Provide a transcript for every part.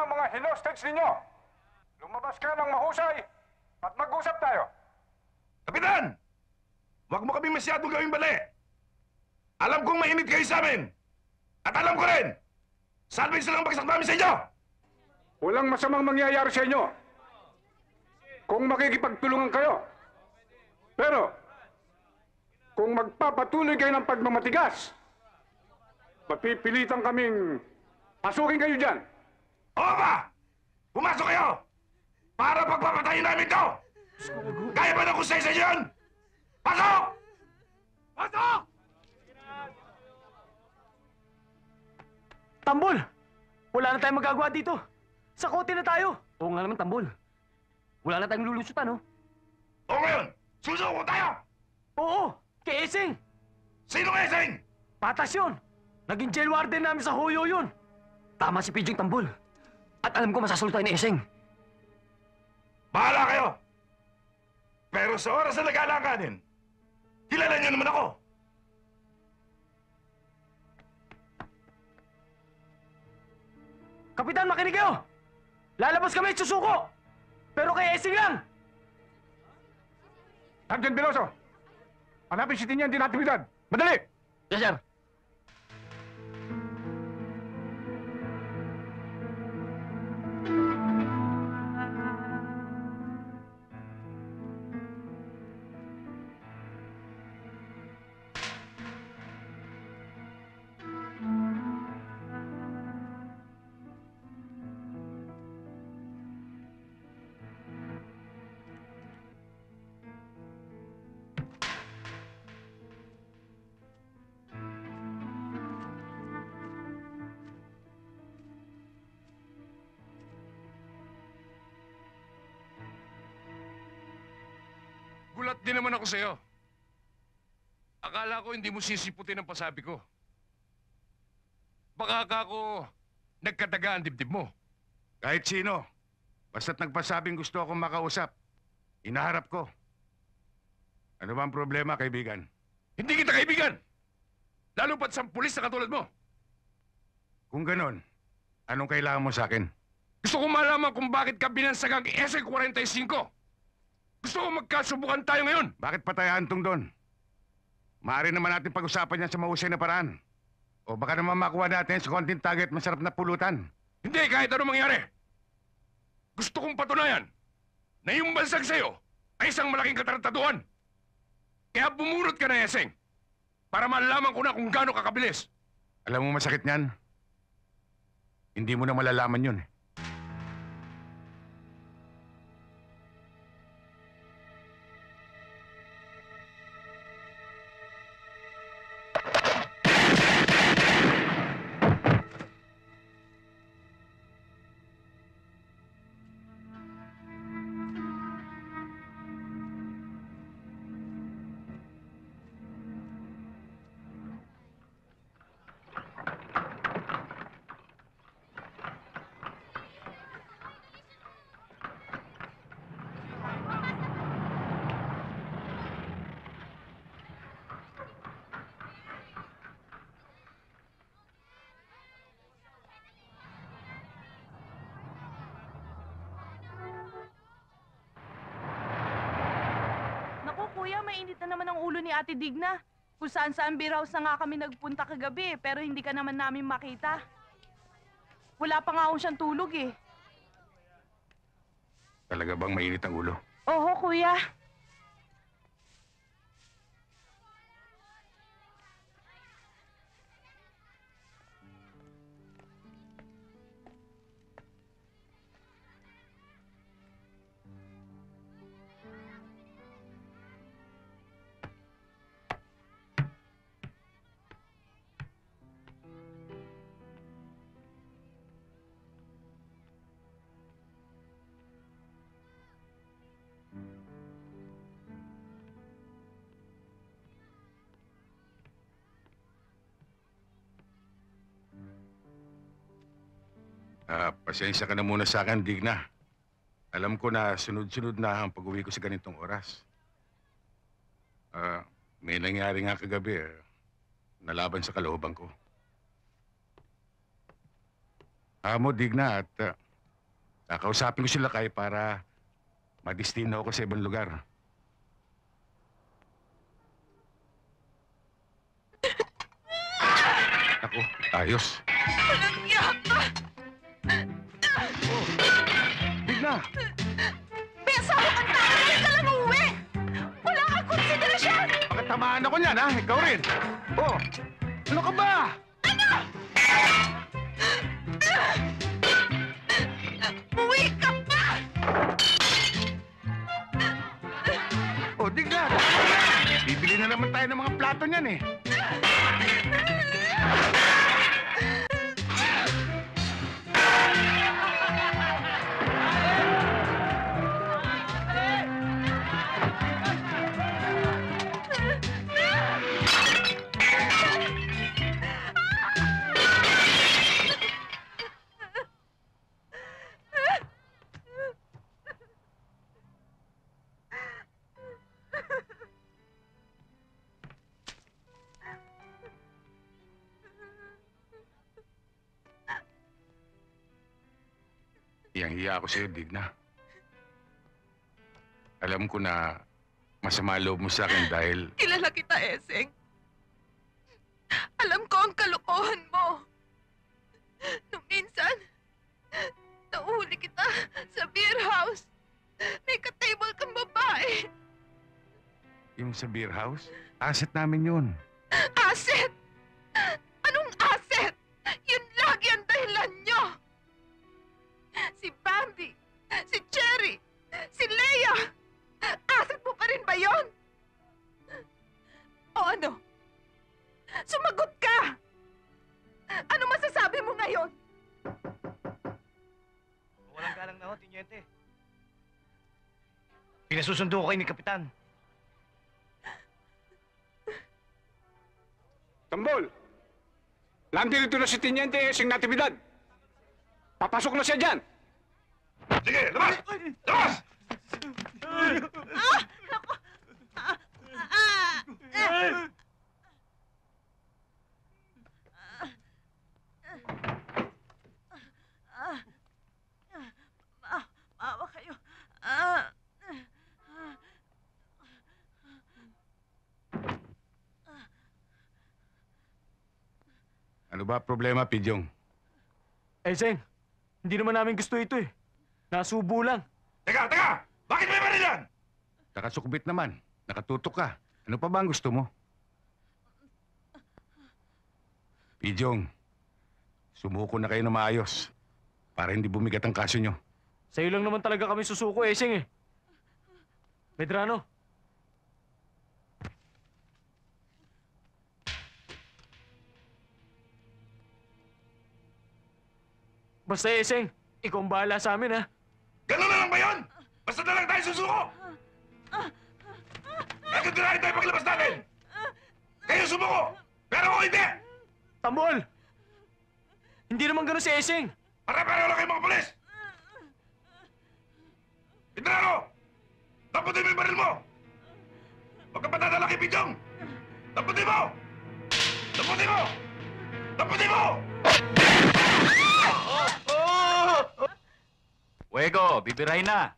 ang mga hinostage ninyo. Lumabas ka ng mahusay at mag-usap tayo. Kapitan! Huwag mo kami masyadong gawing bali. Alam kong mainit kayo sa amin. At alam ko rin, salvage lang ang bagsak namin sa inyo! Walang masamang mangyayari sa inyo kung makikipagtulungan kayo. Pero, kung magpapatuloy kayo ng pagmamatigas, mapipilitan kaming pasukin kayo dyan. Oo ba? Pumasok kayo! Para pagpapatayin namin to! Kaya ba na kusay sa inyo yun? Pasok! Pasok! Tambol! Wala na tayong magagawa dito. Sa kote na tayo. Oo nga naman, Tambol. Wala na tayong lulusutan, no? O ngayon, susuko tayo! Oo! Kay Esing! Sino nga Esing? Patas yun! Naging jail warden namin sa Hoyo yun! Tama si Pidging, Tambol. At alam ko masasulot tayo ni Eseng. Bahala kayo! Pero sa oras na nag-aalanganin, kilala niyo naman ako. Kapitan, makinig kayo! Lalabas kami at susuko! Pero kay Esing lang! Sergeant Veloso, hanapin si Tinian din Natividad. Madali! Yes, sir. Gulat din naman ako sa'yo. Akala ko hindi mo sisiputin ang pasabi ko. Baka ako nagkataga ang dibdib mo. Kahit sino, basta't nagpasabing gusto akong makausap, inaharap ko. Ano ba ang problema, kaibigan? Hindi kita kaibigan! Lalo pat sa pulis na katulad mo. Kung ganon, anong kailangan mo sa akin? Gusto ko malaman kung bakit ka binansagang SL-45. Gusto ko magkasubukan tayo ngayon. Bakit pa tayo antong doon? Maaari naman natin pag-usapan yan sa mahusay na paraan. O baka naman makuha natin sa konting target masarap na pulutan. Hindi, kahit ano mangyari. Gusto kong patunayan na yung bansag sa'yo ay isang malaking katarataduhan. Kaya bumunot ka na, Eseng, para malaman ko na kung gaano kakabilis. Alam mo masakit niyan? Hindi mo na malalaman yun. Kuya, mainit na naman ang ulo ni Ate Digna. Kung saan-saan beer house na nga kami nagpunta kagabi, pero hindi ka naman namin makita. Wala pa nga akong siyang tulog eh. Talaga bang mainit ang ulo? Oho, kuya. Pasensya ka na muna sa akin, Digna. Alam ko na sunod-sunod na ang pag-uwi ko sa ganitong oras. May nangyari nga kagabi, nalaban sa kalooban ko. Amo, Digna, at Kakausapin ko sila kay para madistino ako sa ibang lugar. Ako, ayos. Walang iyak ka! Digna! May asawa kang tao! Hindi ka lang uuwi! Wala kang konsiderasyon! Pakatamaan ako niyan, ha? Ikaw rin. Oh, ano ka ba? Uwi ka pa! Oh, Digna! Bibili na naman tayo ng mga plato niyan, eh. Hiyang-hiya ako sa'yo, Digna. Alam ko na masama loob mo sa akin dahil Kilala kita, Eseng. Alam ko ang kalokohan mo. Nung minsan, nauhuli kita sa beer house. May ka-table kang babae. yung sa beer house, asset namin yun. Asset! Anong asset? Yun lagi ang dahilan nyo! Si Bambi, si Cherry, si Leia! Asset mo pa rin ba yun? O ano? Sumagot ka! Ano masasabi mo ngayon? Walang galang na ho, Tinyente. Pinasusundo ko kayo ni Kapitan. Tambol! Nandito na si Tiniente Esing Natividad. Papasok na siya dyan. Sige, labas! Labas! Maawa kayo. Ano ba problema, Pidyong? Seng, hindi naman namin gusto ito eh. Nasubo lang. Teka, teka! Bakit may baril yan? Nakasukbit naman. Nakatutok ka. Ano pa ba ang gusto mo? Pidyong, sumuko na kayo na maayos para hindi bumigat ang kaso nyo. Sa'yo lang naman talaga kami susuko, Seng eh. Medrano. Basta, Seng, ikaw ang bahala sa amin, ha? Ganun na lang ba yun? Basta na lang tayo susuko! Kahit na tayo paglabas natin! Kayo sumuko! Pero ako hindi! Tambol! Hindi naman ganun si Seng. Pare-pareho lang kayo mga polis! Pidrano! Tamputin mo yung baril mo! Huwag ka patadala kay Pidyong! Tamputin mo! Tamputin mo! Tamputin mo! Fuego, bibirahin na.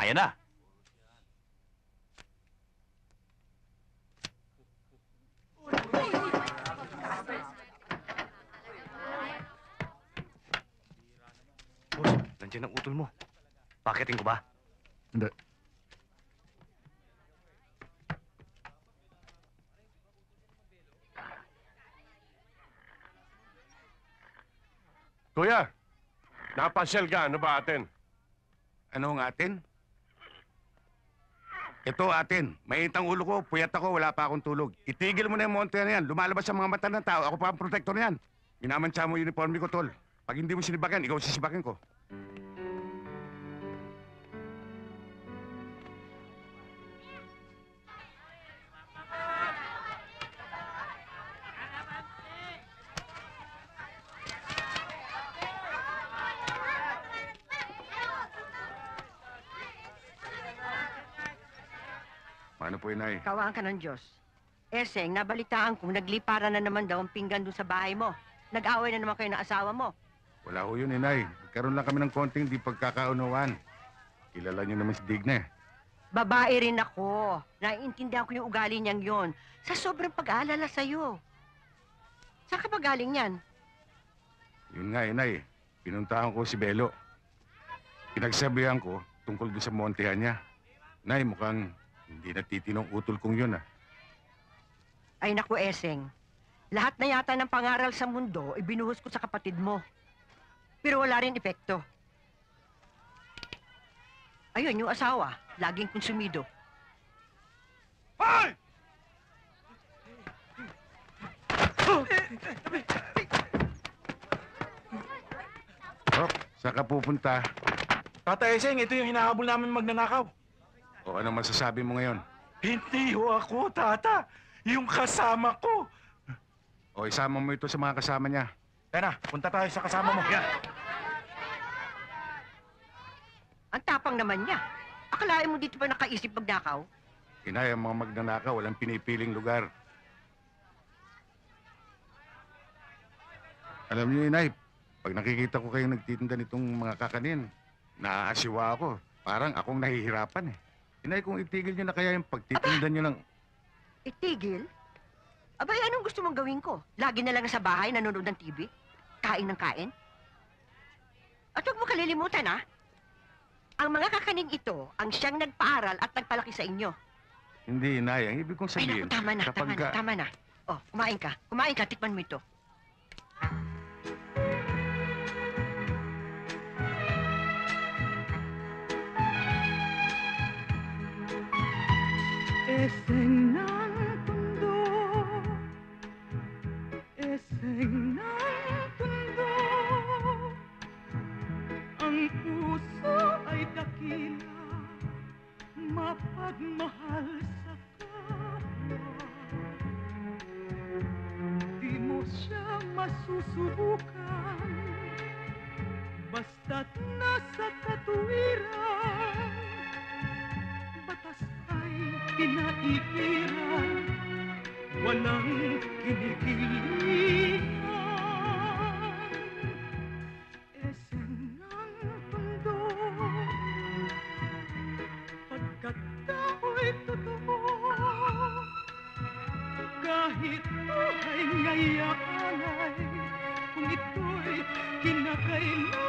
Ayan na. Boss, nandiyan ang utol mo. Pakitin ko ba? Hindi. Kuya, Napasyal ka, ano ba atin? ano ang atin? Ito atin. Mainit ang ulo ko, puyat ako, wala pa akong tulog. Itigil mo na yung monte na yan. Lumalabas sa mga mata ng tao. Ako pa ang protector niyan. Minamantsa mo yung uniforme ko, tol. Pag hindi mo sinibagan, ikaw sisibagan ko. Paano po, Inay? Kawaan ka ng Diyos. Eseng, nabalitaan kong nagliparan na naman daw ang pinggan doon sa bahay mo. Nag-away na naman kayo ng asawa mo. Wala ho yun, inay. Nagkaroon lang kami ng konting di pagkakaunawan. Kilala niyo naman si Digna. Babae rin ako. Naiintindihan ko yung ugali niyang yon. Sa sobrang pag-aalala sa'yo. Saan ka ba galing yan? Yun nga, inay. Pinuntahan ko si Belo. Pinagsabihan ko tungkol doon sa montehan niya. Nay, mukhang hindi natitinong utol kong yun, ah. Ay naku, Eseng. Lahat na yata ng pangaral sa mundo, ibinuhos ko sa kapatid mo. Pero wala rin epekto. Ayun, yung asawa, laging konsumido. Hoy! Oh, saan ka pupunta? Tata Eseng, ito yung hinahabol namin magnanakaw. O ano masasabi mo ngayon? Hindi ho ako, Tata. Yung kasama ko. O isama mo ito sa mga kasama niya. Tena, punta tayo sa kasama mo. Yan. Ang tapang naman niya. Akalain mo dito pa nakaisip magnakaw? Inay, ang mga magnanakaw, walang pinipiling lugar. Alam niyo, Inay, pag nakikita ko kayo nagtitinda nitong mga kakanin, naaasiwa ako. Parang akong nahihirapan eh. Inay, kung itigil niyo na kaya yung pagtitinda niyo lang... Itigil? Abay, anong gusto mong gawin ko? Lagi na lang sa bahay, nanonood ng TV? Kain ng kain? At huwag mo kalilimutan, ha? Ang mga kakaning ito ang siyang nagpaaral at nagpalaki sa inyo. Hindi, Inay. Ang ibig kong Ay, sabihin... naku, tama na, kapag tama na, tama na. Oh, kumain ka. Kumain ka, tikman mo ito. Eseng ng tundo, eseng ng tundo, ang puso ay dakila, mapagmahal sa kapwa. Di mo siya masusubukan, basta't nasa katuwiran. Batas ay pinaiiran, walang kinikilingan. Eseng ng tundo, pagkat tao'y totoo, kahit buhay ngayaalay, kung ito'y kinakailangan.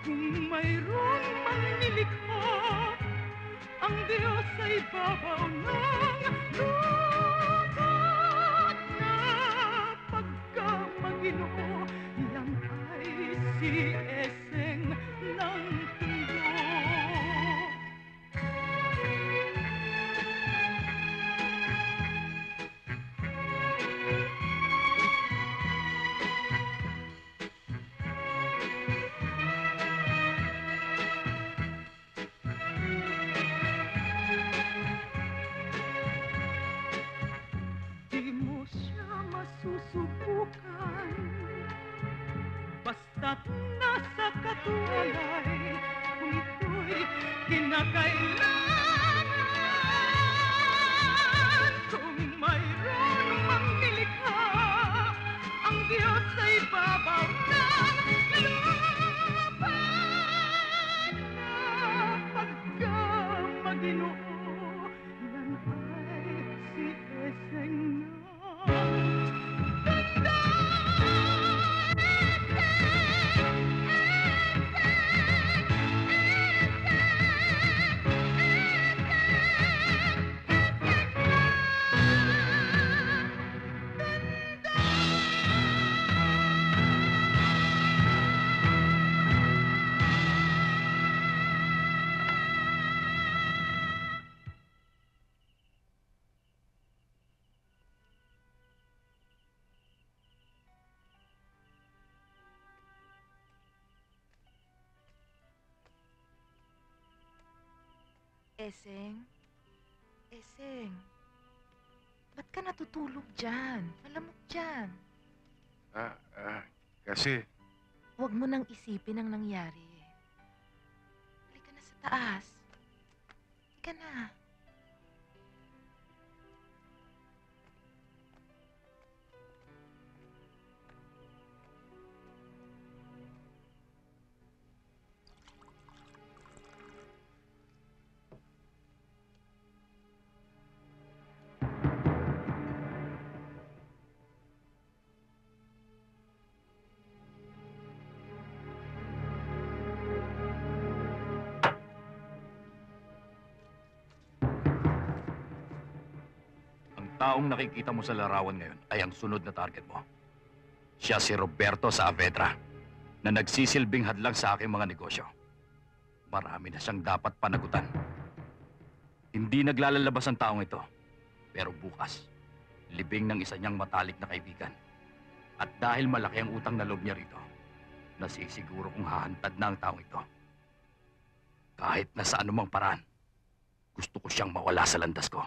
Kung mayroong mang nilikha, ang Diyos ay babaw ng lupa na pagka-Maginoo, yan ay si Eseng ng tundo. Di mo siya masusubukan, basta't nasa katuwalay, kung ito'y kinakailangan. Kung mayroon mang nilikha, ang Diyos ay babaw ng lupa na pagka-Maginoo, yan ay si Eseng ng tundo. Eseng? Eseng? Ba't ka natutulog dyan? Malamok dyan. Kasi... Huwag mo nang isipin ang nangyari. Halika na sa taas. Halika na. taong nakikita mo sa larawan ngayon ay ang sunod na target mo. Siya si Roberto Saavedra, na nagsisilbing hadlang sa aking mga negosyo. Marami na siyang dapat panagutan. Hindi naglalalabas ang taong ito, pero bukas, libing ng isa niyang matalik na kaibigan. At dahil malaki ang utang na loob niya rito, nasisiguro kong hahantad na ang taong ito. Kahit na sa anumang paraan, gusto ko siyang mawala sa landas ko.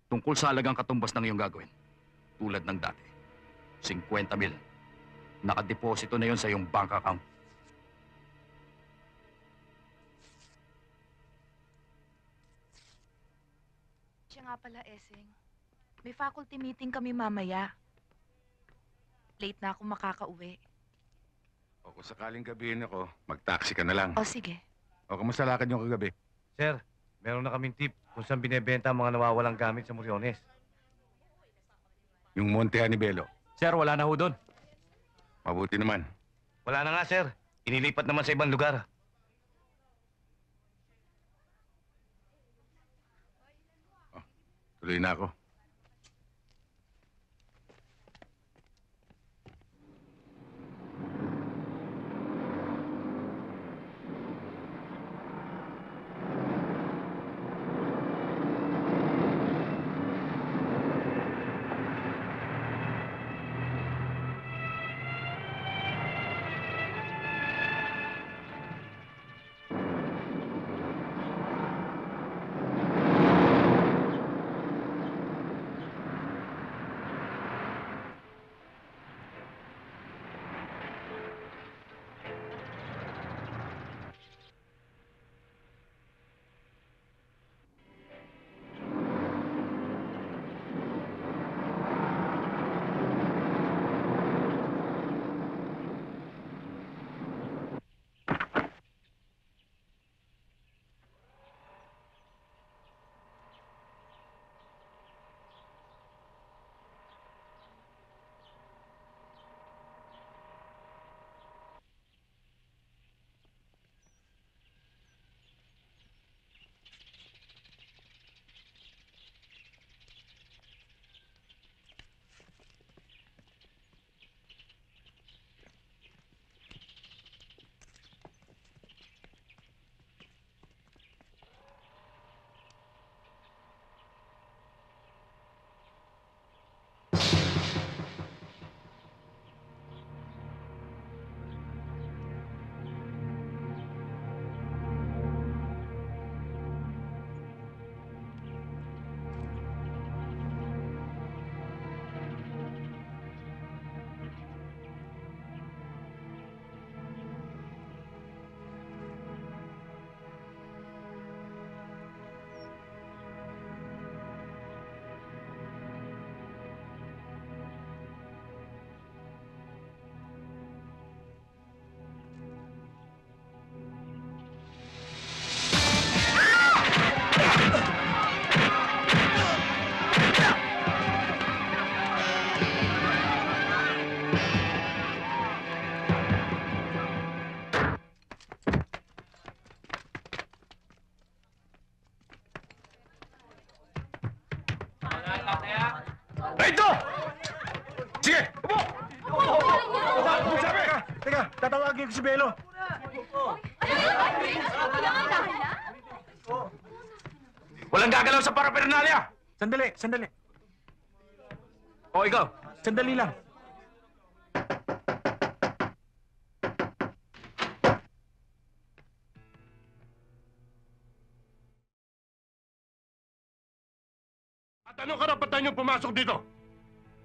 Tungkol sa halagang katumbas ng iyong gagawin, tulad ng dati, 50,000. Nakadeposito na yon sa iyong bank account. Siya nga pala, Eseng. May faculty meeting kami mamaya. Late na ako makakauwi. O kung sakaling gabihin ako, mag-taxi ka na lang. O sige. O kamusta lakad yung kagabi? Sir, meron na kaming tip kung saan binebenta ang mga nawawalang gamit sa Moriones. Yung Montehan ni Belo. Sir, wala na ho doon. Mabuti naman. Wala na nga, sir. Inilipat naman sa ibang lugar. Tuloy na ako. Rito! Sige! Teka, tatawagin ko si Belo. Walang gagalaw sa paraphernalia! Sandali. O ikaw, Sandali lang. At anong karapatan niyong pumasok dito?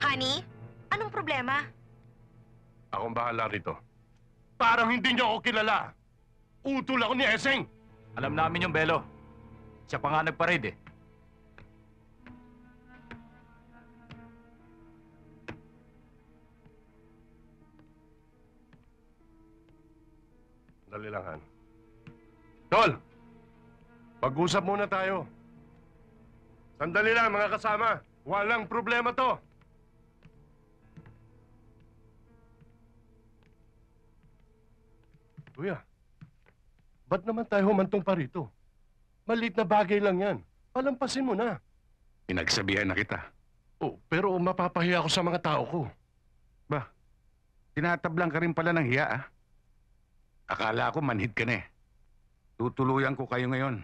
Honey, anong problema? Akong bahala rito. Parang hindi niyo ako kilala. Utol ako ni Eseng. alam namin yung Belo. Siya pa nga nagparade eh. Dali lang, Han. Tol! Pag-usap muna tayo. Sandali lang, mga kasama. Walang problema to. Kuya, ba't naman tayo humantong pa rito? Maliit na bagay lang yan. Palampasin mo na. Pinagsabihan na kita. Oh, pero mapapahiya ako sa mga tao ko. Tinatablang ka rin pala ng hiya, ah. Akala ko manhid ka na eh. Tutuluyan ko kayo ngayon.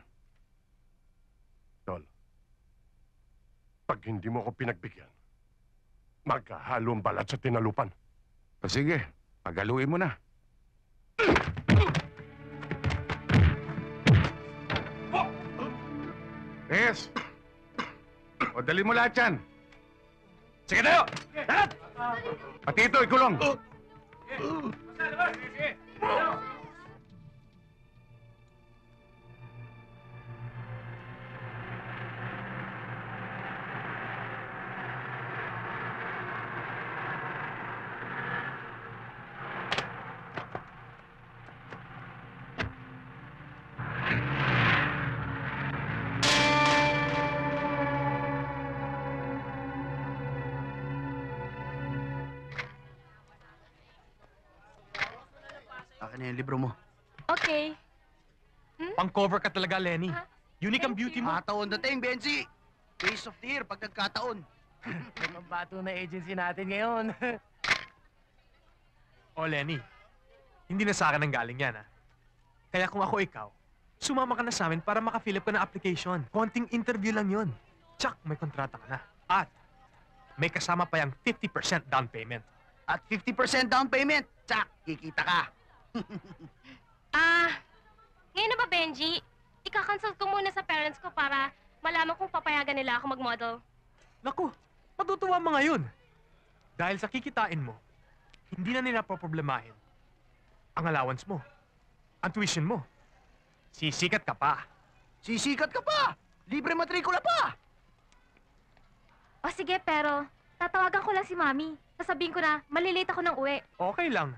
Tol, pag hindi mo ako pinagbigyan, magkahalo ang balat sa tinalupan. O sige, paghaluin mo na. Yes! O, dali mo lahat yan. Sige tayo! Lahat! Pati ito, ikulong. Akin na yung libro mo. Okay. Pang-cover ka talaga, Lenny. Ah, Unique ang thank beauty you. mo. Taon dating, Benzi! Face of the year pag nagkataon. Pambato na agency natin ngayon. O, Lenny, hindi na sa akin ang galing yan, ha? Kaya kung ako ikaw, sumama ka na sa amin para maka-fill up ka ng application. Konting interview lang yun. Tsak, may kontrata ka na. At may kasama pa yung 50% down payment. At 50% down payment, tsak, kikita ka. Ngayon na ba, Benji? Ika-consult ko muna sa parents ko para malaman kung papayagan nila ako mag-model. Naku, matutuwa mga yun. Dahil sa kikitain mo, hindi na nila poproblemahin ang allowance mo, ang tuition mo. Sisikat ka pa. Sisikat ka pa! Libre matrikula pa! O sige, pero tatawagan ko lang si Mami. Sasabihin ko na malilate ako ng uwi. Okay lang.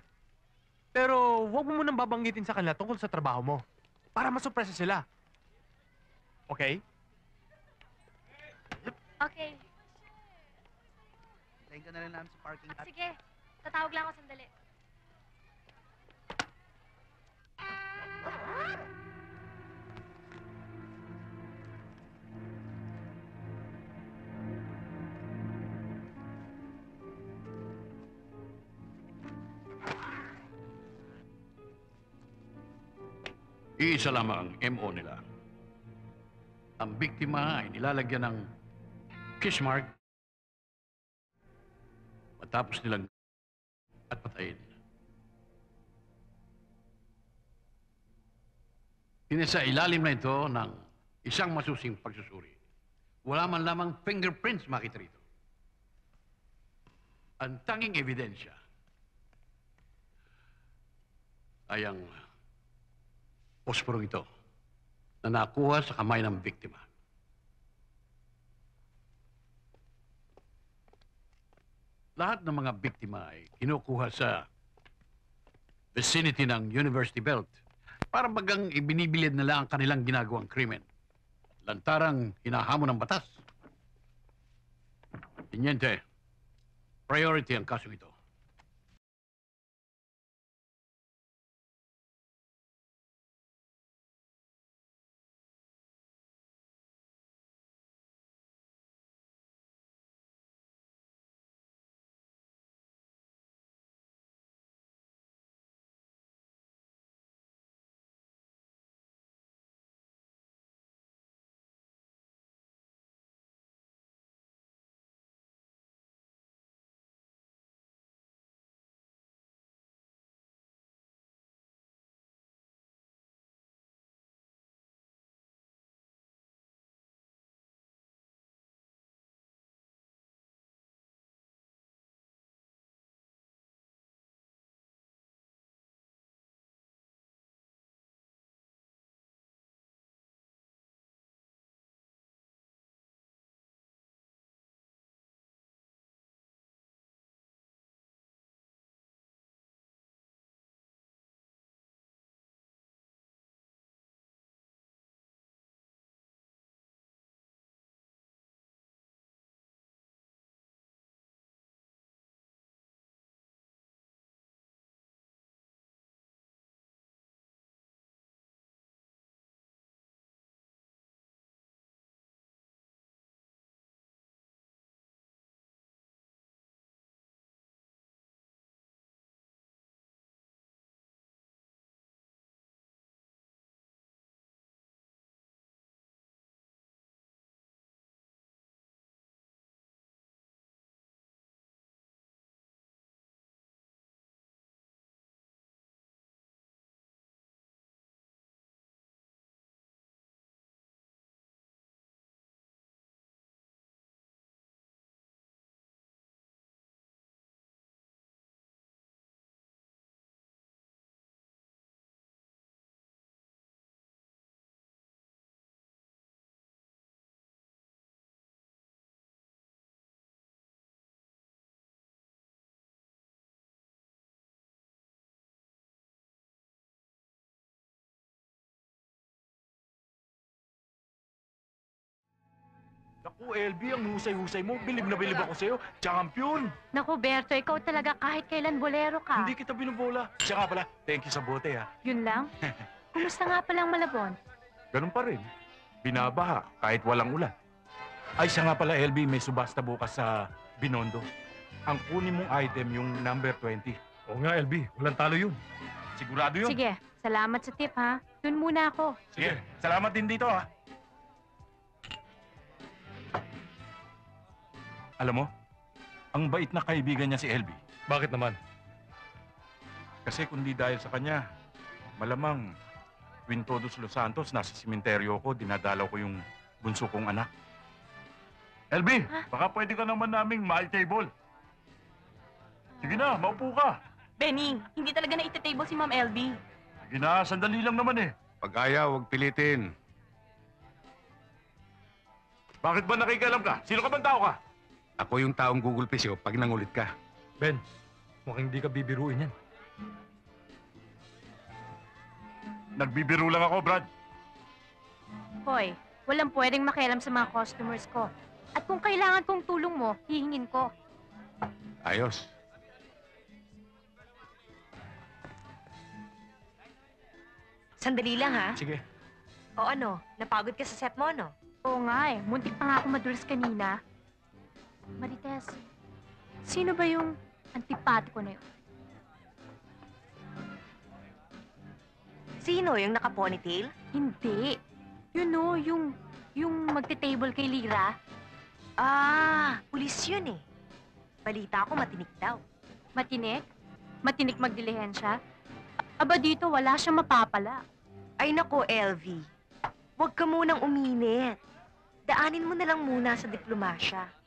Pero huwag mo munang babanggitin sa kanila tungkol sa trabaho mo. Para masurpresa sila. Okay? Okay. Tayin ka na lang namin sa parking lot. Sige, tatawag lang ako sandali. Iisa lamang ang MO nila. Ang biktima ay nilalagyan ng kiss mark matapos nilang at patayin. Pinasa ilalim na ito ng isang masusing pagsusuri. Wala man lamang fingerprints makita rito. Ang tanging ebidensya ay ang posporong ito na nakuha sa kamay ng biktima. Lahat ng mga biktima ay kinukuha sa vicinity ng University Belt para bagang ibinibilid nila ang kanilang ginagawang krimen. Lantarang hinahamon ng batas. Tiniente, priority ang kaso ito. Naku, LB, ang husay-husay mo. Bilib na bilib ako sa'yo. Champion! Naku, Berto, ikaw talaga kahit kailan bolero ka. Hindi kita binubola. Siya nga pala, thank you sa bote, ha. Yun lang? Kumusta nga palang Malabon? Ganun pa rin. Binabaha kahit walang ulan. Ay, siya nga pala, LB, may subasta bukas sa Binondo. Ang kunin mong item yung number 20. Oo nga, LB. Walang talo yun. Sigurado yun? Sige, salamat sa tip ha. Dun muna ako. Sige, salamat din dito, ha. Alam mo, ang bait na kaibigan niya si LB. Bakit naman? Kasi kundi dahil sa kanya, malamang tuwing Todos Los Santos, nasa simenteryo ko, dinadalaw ko yung bunso kong anak. LB, baka pwede ka naman naming ma-table. Sige na, maupo ka. Benny, hindi talaga na ita-table si Ma'am LB. Sige na, sandali lang naman eh. Pag ayaw, huwag pilitin. Bakit ba nakikialam ka? Sino ka bang tao ka? Ako yung taong gugulpi sa'yo pag nangulit ka. Ben, mukhang hindi ka bibiruin yan. Nagbibiro lang ako, Brad. Hoy, walang pwedeng makialam sa mga customers ko. At kung kailangan kong tulong mo, hihingin ko. Ayos. Sandali lang, ha? Sige. O ano, napagod ka sa set mo, no? Oo nga eh, muntik pa nga ako madulas kanina. Marites, sino ba yung antipatiko na yun? Sino? Yung naka-ponytail? Hindi. Yun o, yung magte-table kay Lira. Ah, pulis yun eh. Balita ko matinik daw. Matinik? Matinik magdilihensya? Aba dito, wala siyang mapapala. Ay nako, LV. Huwag ka munang uminit. Daanin mo na lang muna sa diplomasya.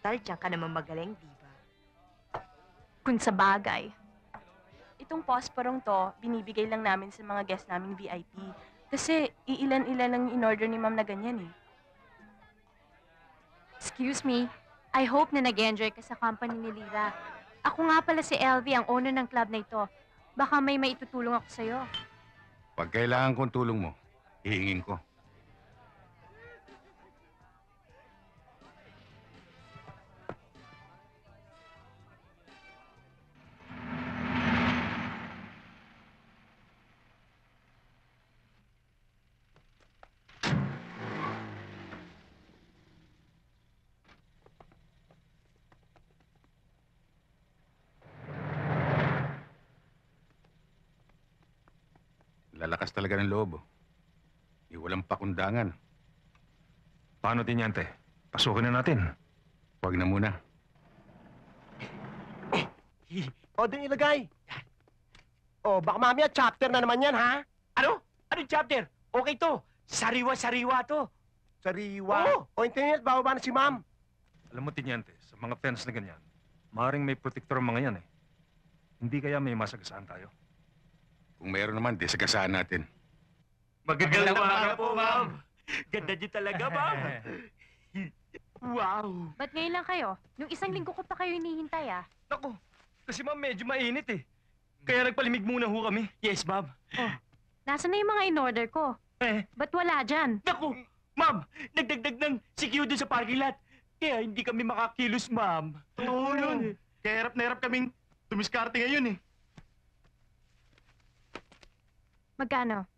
Dahil diyan ka naman magaling, di ba? Kung sa bagay. Itong posporong to, binibigay lang namin sa mga guest naming VIP. Kasi iilan-ilan ang in-order ni Ma'am na ganyan eh. Excuse me, I hope na nag-enjoy ka sa company ni Lira. Ako nga pala si LV, ang owner ng club na ito. Baka may maitutulong ako sa'yo. Pag kailangan kong tulong mo, hihingin ko. Lalakas talaga ng loob. Walang pakundangan. Paano, Tinyante? Pasukin na natin. Huwag na muna. O, doon ilagay. O, baka mamaya chapter na naman yan, ha? Ano? Anong chapter? Okay to. Sariwa-sariwa to. Sariwa. Oo. O, internet, bababa na si ma'am. Alam mo, Tinyante, sa mga fence na ganyan, maaaring may protector ang mga yan eh. Hindi kaya may masagasaan tayo? Kung mayroon naman, di sagasaan natin. Magandang umaga po, ma'am. Ganda niyo talaga, ma'am. Wow. Ba't ngayon lang kayo? Nung isang linggo ko pa kayo hinihintay ah. Naku, kasi ma'am medyo mainit eh. Kaya nagpalimig muna ho kami. Yes, ma'am. Oh, nasaan na yung mga in-order ko? Ba't wala dyan? Naku, ma'am, nagdagdag ng CQ doon sa parking lot. Kaya hindi kami makakilos, ma'am. Oo yun. Kaya hirap na hirap kaming tumiskarte ngayon eh. Magkano?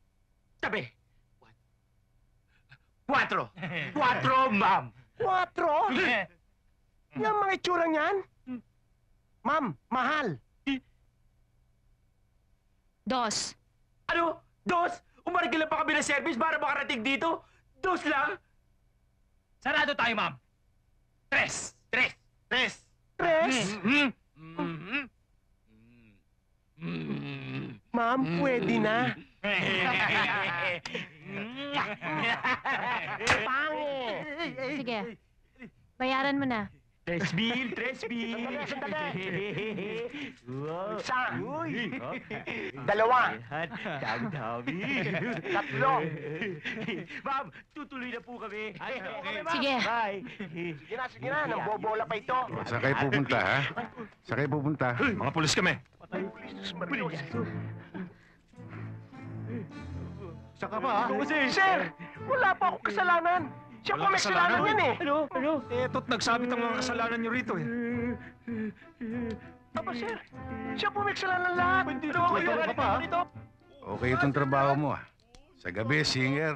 Tabi. 4. 4, ma'am. 4? Yung mga itsura niyan? Ma'am, mahal. 2. Ano? 2? Umarigil pa kami ng service para makarating dito? 2 lang? Sarado tayo, ma'am. 3. 3? Ma'am, pwede na. Pangit. Sige, bayaran mo na. 3 bill. Wow. Isa. Uy. 2. Dami-dami. 3. Ma'am, tutuloy na po kami. Sige. Bye. Sige na, nambobola pa ito. Saan kayo pupunta, ha? Saan kayo pupunta? Mga pulis kami. Saka pa, ha? Kasi, Sir, wala pa akong kasalanan. Siya po Walang may kasalanan yan eh. Ano? Eh, to't nagsabit ang mga kasalanan niyo rito eh. Aba, sir. Siya po may kasalanan lahat. Ano ako yung dito? Okay itong trabaho mo ah. Sa gabi, singer.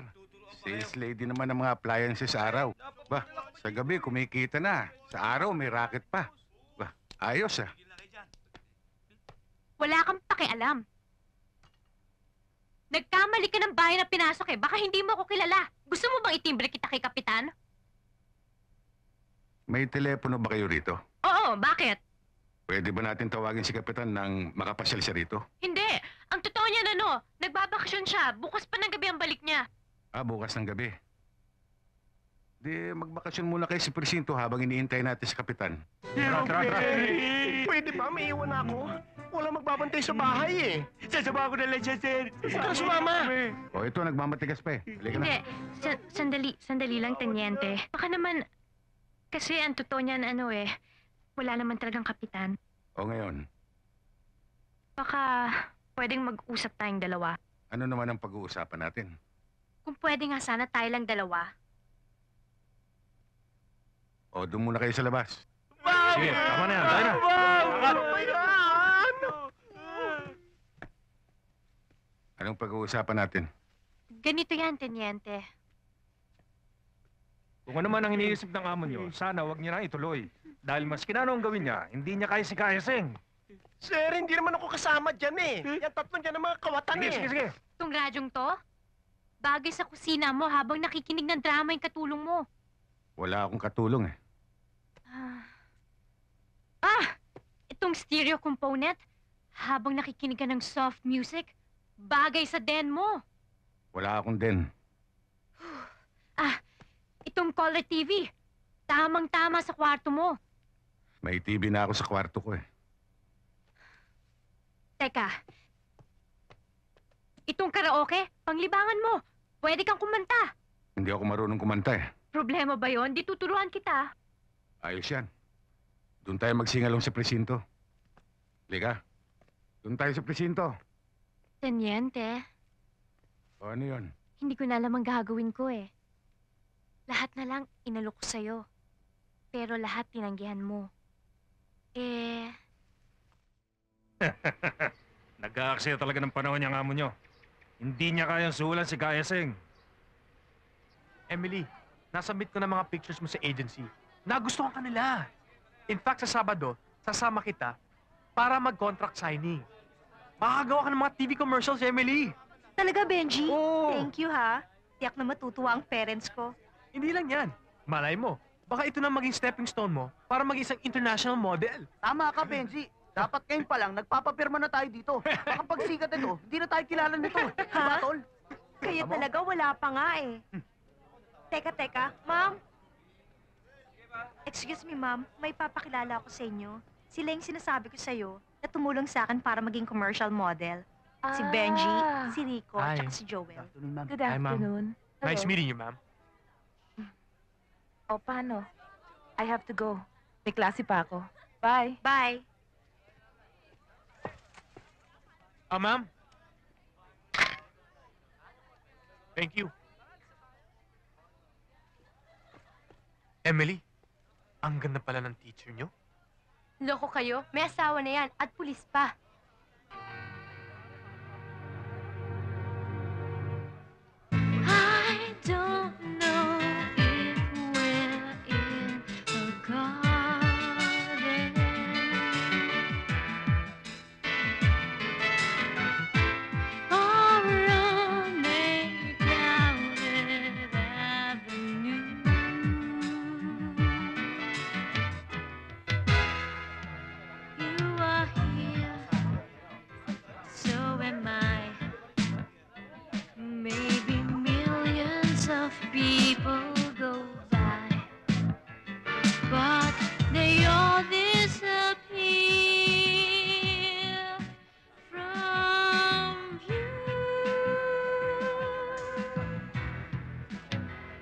Sales lady naman ng mga appliances sa araw. Ba, sa gabi kumikita na. Sa araw may racket pa. Ba, ayos ah. Wala kang pakialam. Nagkamali ka ng bahay na pinasok eh. Baka hindi mo ako kilala. Gusto mo bang itimbre kita kay Kapitan? May telepono ba kayo rito? Oo, bakit? Pwede ba natin tawagin si Kapitan nang makapasyal siya rito? Hindi. Ang totoo niya nagbabakasyon siya. Bukas pa ng gabi ang balik niya. Ah, bukas ng gabi. Di, magbakasyon muna kayo sa presinto habang iniintay natin si Kapitan. Pwede ba? May iwan ako. Wala magbabantay sa bahay eh. Sasama ko na lang siya, sir. Huwag ka na sumama. O ito, nagmamatigas pa eh. Halika na. Hindi. Sandali lang, Teniente. Baka naman, kasi ang totoo niyan wala naman talagang Kapitan. O ngayon, Baka pwedeng mag-usap tayong dalawa. ano naman ang pag-uusapan natin? Kung pwede nga sana tayo lang dalawa. O, doon muna kayo sa labas. Sige, tama na yan. Tayo na. Anong pag-uusapan natin? Ganito yan, Teniente. Kung ano man ang iniisip ng amo nyo, sana wag niya na ituloy. Dahil maski na anong gawin niya, hindi niya kaya si Kayaseng. Sir, hindi naman ako kasama dyan eh. Yan tatlong dyan ang mga kawatan eh. Sige. Itong radyong to, bagay sa kusina mo habang nakikinig ng drama yung katulong mo. Wala akong katulong eh. Itong stereo component, habang nakikinig ka ng soft music, bagay sa den mo. Wala akong din. Itong color TV, tamang-tama sa kwarto mo. May TV na ako sa kwarto ko eh. Teka, itong karaoke, panglibangan mo. Pwede kang kumanta. Hindi ako marunong kumanta eh. Problema ba yon? Di tuturuan kita. Ayos yan. Doon tayo magsingalong sa presinto. Halika. Doon tayo sa presinto. Teniente, O ano yun? hindi ko na alam ang gagawin ko eh. Lahat na lang inalok ko sa'yo. Pero lahat tinanggihan mo. Nag-aaksaya talaga ng panahon niyang amo nyo. Hindi niya kayang suhulan si Kayaseng. Emily, nasubmit ko na mga pictures mo sa agency. Nagustuhan ka nila. In fact, sa Sabado, sasama kita para mag-contract signing. Makakagawa ka ng mga TV commercials, Emily. Talaga, Benji? Oo. Thank you, ha? Tiyak na matutuwa ang parents ko. Hindi lang yan. Malay mo, baka ito na maging stepping stone mo para maging isang international model. Tama ka, Benji. Dapat ngayon pa lang, nagpapapirma na tayo dito. Baka pag sikat ito, hindi na tayo kilala nito. Diba, tol? Kayo talaga, wala pa nga eh. Teka, ma'am. Excuse me, ma'am. May papakilala ako sa inyo. Sila yung sinasabi ko sa'yo na tumulong sa akin para maging commercial model. Si Benji, si Rico, Hi. at si Joel. Good Hi, ma'am. afternoon. Nice meeting you, ma'am. O, paano? I have to go. May klase pa ako. Bye. Bye. Ma'am. Thank you. Emily, ang ganda pala ng teacher nyo. Loko kayo, may asawa na yan at pulis pa. I don't know if we're in a garden or on a crowded avenue. You are here, so am I. Maybe millions of people go by, but they all disappear from view.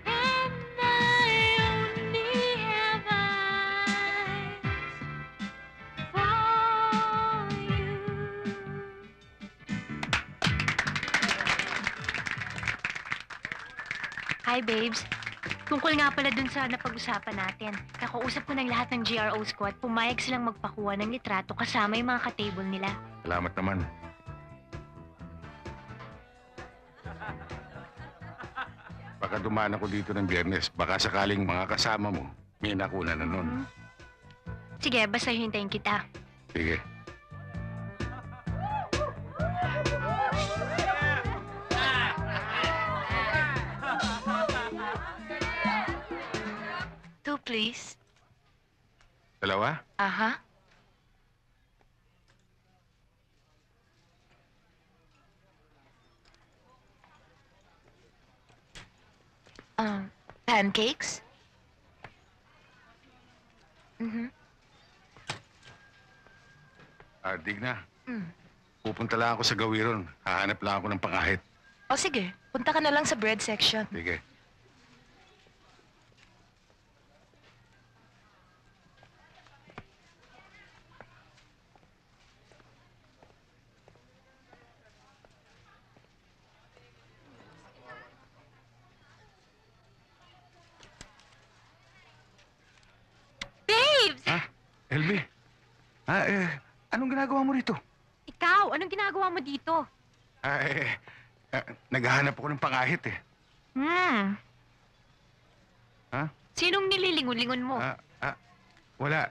And I only have eyes for you. Hi, babes. Tungkol nga pala dun sa napag-usapan natin. Nakausap ko ng lahat ng GRO squad. Pumayag silang magpakuha ng litrato kasama yung mga ka-table nila. Salamat naman. Baka dumaan ako dito ng Biyernes. Baka sakaling mga kasama mo, may nakuna na nun. Sige, basta hintayin kita. Sige. Two, please. Dalawa? Aha. Pancakes? Mhm. Digna. Mm. Pupunta lang ako sa gawiron. Hahanap lang ako ng pangahit. O sige, punta ka na lang sa bread section. Sige. Babes! LB? Anong ginagawa mo rito? Ikaw, anong ginagawa mo dito? Naghahanap ako ng pangahit eh. Ha? Sinong nililingon-lingon mo? Wala.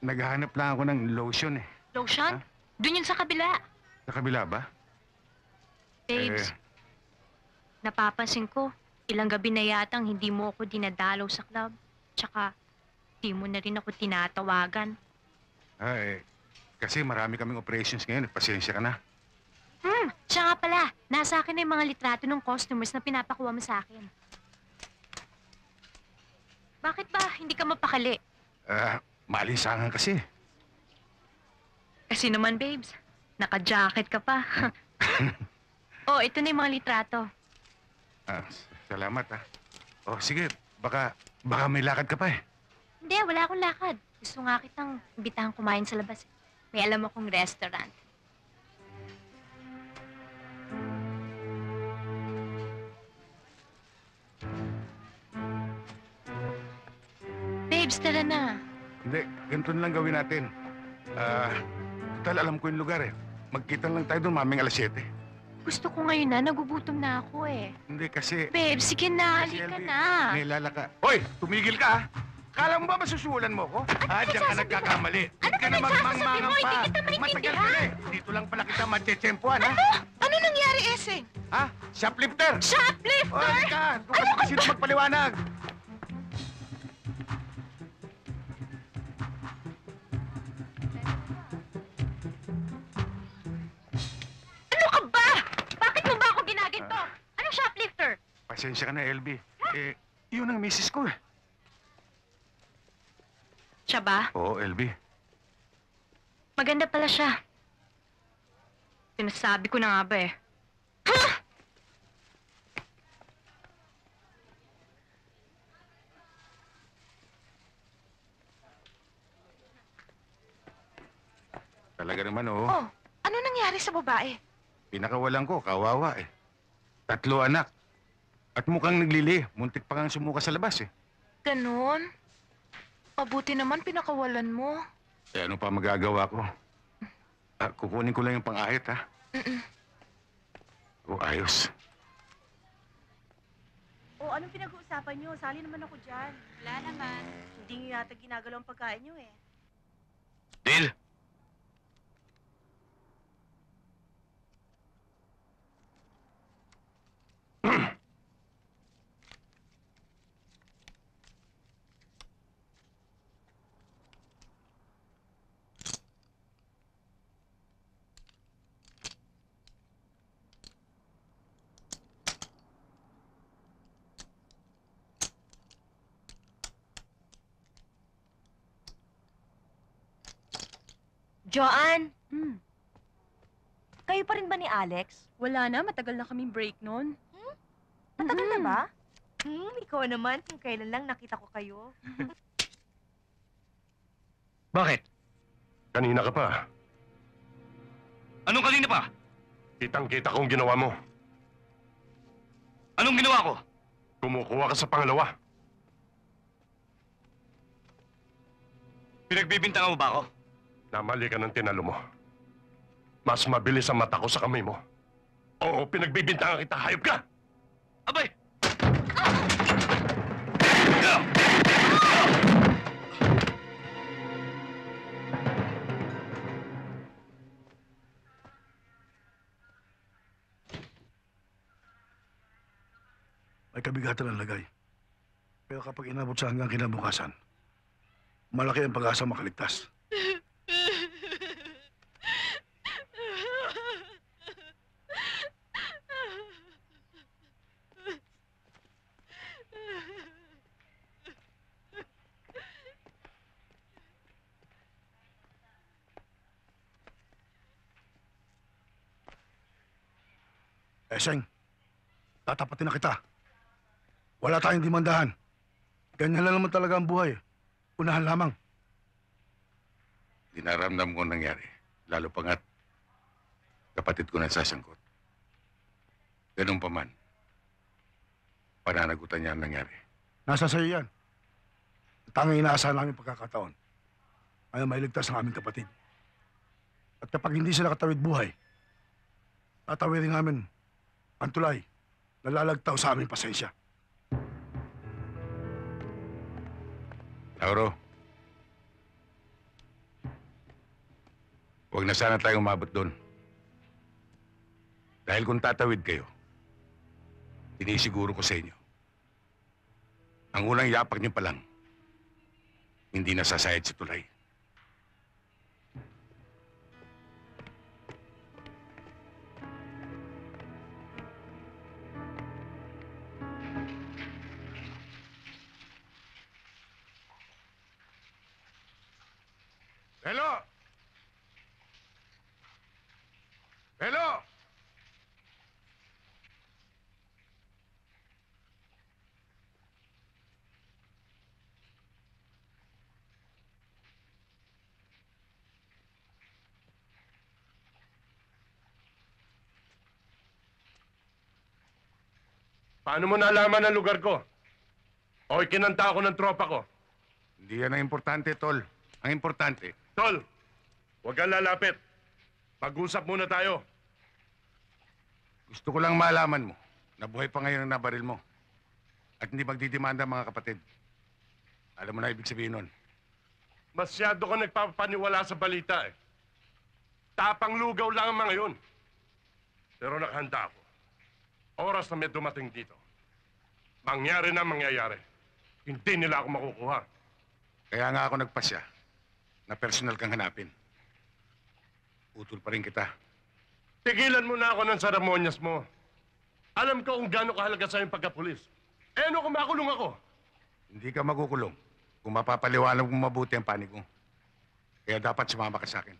Naghahanap lang ako ng lotion eh. Lotion? Doon yun sa kabila. Sa kabila ba? Babes, napapansin ko, ilang gabi na yatang hindi mo ako dinadalaw sa club. Tsaka, di mo na rin ako tinatawagan. Kasi marami kaming operations ngayon. Pasensya ka na. Siya nga pala, nasa akin na yung mga litrato ng customers na pinapakuha mo sa akin. Bakit ba hindi ka mapakali? Malinsangan kasi. Kasi naman, babes, naka-jacket ka pa. Oh, ito na yung mga litrato. Salamat Oh, sige. Baka may lakad ka pa eh. Hindi, wala akong lakad. Gusto nga kitang imbitahan kumain sa labas. May alam akong restaurant. Babes, tara na. Hindi, ganito na lang gawin natin. Total, alam ko yung lugar eh. Magkita lang tayo doon maming alas 7. Gusto ko ngayon na, nagugutom na ako eh. Hindi kasi... Babe, sige na, halika na. Nilala ka. Hoy, tumigil ka Kala mo ba masusulan mo ko? Diyan ka nagkakamali. Hindi ka na magmangmangang pa. Matagal ka na eh. Dito lang pala kita matsetsempuan, ha? Ano nangyari, Eseng? Shoplifter! Shoplifter? Halika! Doon ka sa kasino magpaliwanag. Ano ka ba? Bakit mo ba ako ginaginto? Anong shoplifter? Pasensya ka na, LB. Yun ang misis ko eh. Siya ba? Oo, LB. Maganda pala siya. Sinasabi ko na nga ba eh. Talaga naman, oo. Oh, ano nangyari sa babae? Pinakawalan ko, kawawa eh. 3 anak. At mukhang naglili. Muntik pa kang sumuka sa labas eh. Ganon? Mabuti naman pinakawalan mo. Ano pa magagawa ko? Kukunin ko lang yung pang-ahit, ha? Ayos. Anong pinag-uusapan nyo? Sali naman ako dyan. Wala naman. Hindi nyo yata ginagalaw ang pagkain nyo eh. Deal! Joanne! Kayo pa rin ba ni Alex? Wala na, matagal na kaming break noon. Matagal na ba? Ikaw naman, kung kailan lang nakita ko kayo. Bakit? Kanina ka pa. Anong kanina pa? Kitang-kita kong ginawa mo. Anong ginawa ko? Kumukuha ka sa pangalawa. Pinagbibintangan mo ba ako? Namali ka ng tinalo mo. Mas mabilis ang mata ko sa kamay mo. Oo, pinagbibintangan kita. Hayop ka! Abay! May kabigatan ang lagay. Pero kapag inabot sa hanggang kinabukasan, malaki ang pag-asa makaligtas. Eseng, tatapatin na kita. Wala tayong dimandahan. Ganyan lang naman talaga ang buhay. Unahan lamang. Dinaramdam ko ang nangyari. Lalo pa nga't kapatid ko nasasangkot. Ganun pa man. Pananagutan niya ang nangyari. Nasa sa'yo yan. Ang tanging inaasahan namin pagkakataon ay mailigtas ang aming kapatid. At kapag hindi sila katawid buhay, tatawidin namin ang tulay na lalagtaw sa aming pasensya. Lauro, huwag na sana tayong umabot doon. Dahil kung tatawid kayo, sinisiguro ko sa inyo, ang unang yapak niyo pa lang, hindi nasasayad sa tulay. Belo! Belo! Paano mo nalaman ang lugar ko? O ikinanta ako ng tropa ko? Hindi yan ang importante, Tol. Ang importante, Tol, huwag kang lalapit. Pag-usap muna tayo. gusto ko lang malaman mo na buhay pa ngayon ang nabaril mo at hindi magdidemanda ang mga kapatid. Alam mo na ibig sabihin nun. Masyado ka nagpapaniwala sa balita eh. Tapang lugaw lang ang mga yun. Pero nakahanda ako. Oras na may dumating dito. Mangyari na mangyayari. Hindi nila ako makukuha. Kaya nga ako nagpasya na personal kang hanapin. Utol pa rin kita. Tigilan mo na ako ng seremonyas mo. Alam ko kung gaano kahalaga sa'yo yung pagkapulis. Eh ano kung makulong ako? Hindi ka magukulong kung mapapaliwanag mo mabuti ang panig mo. Kaya dapat sumama ka sa akin.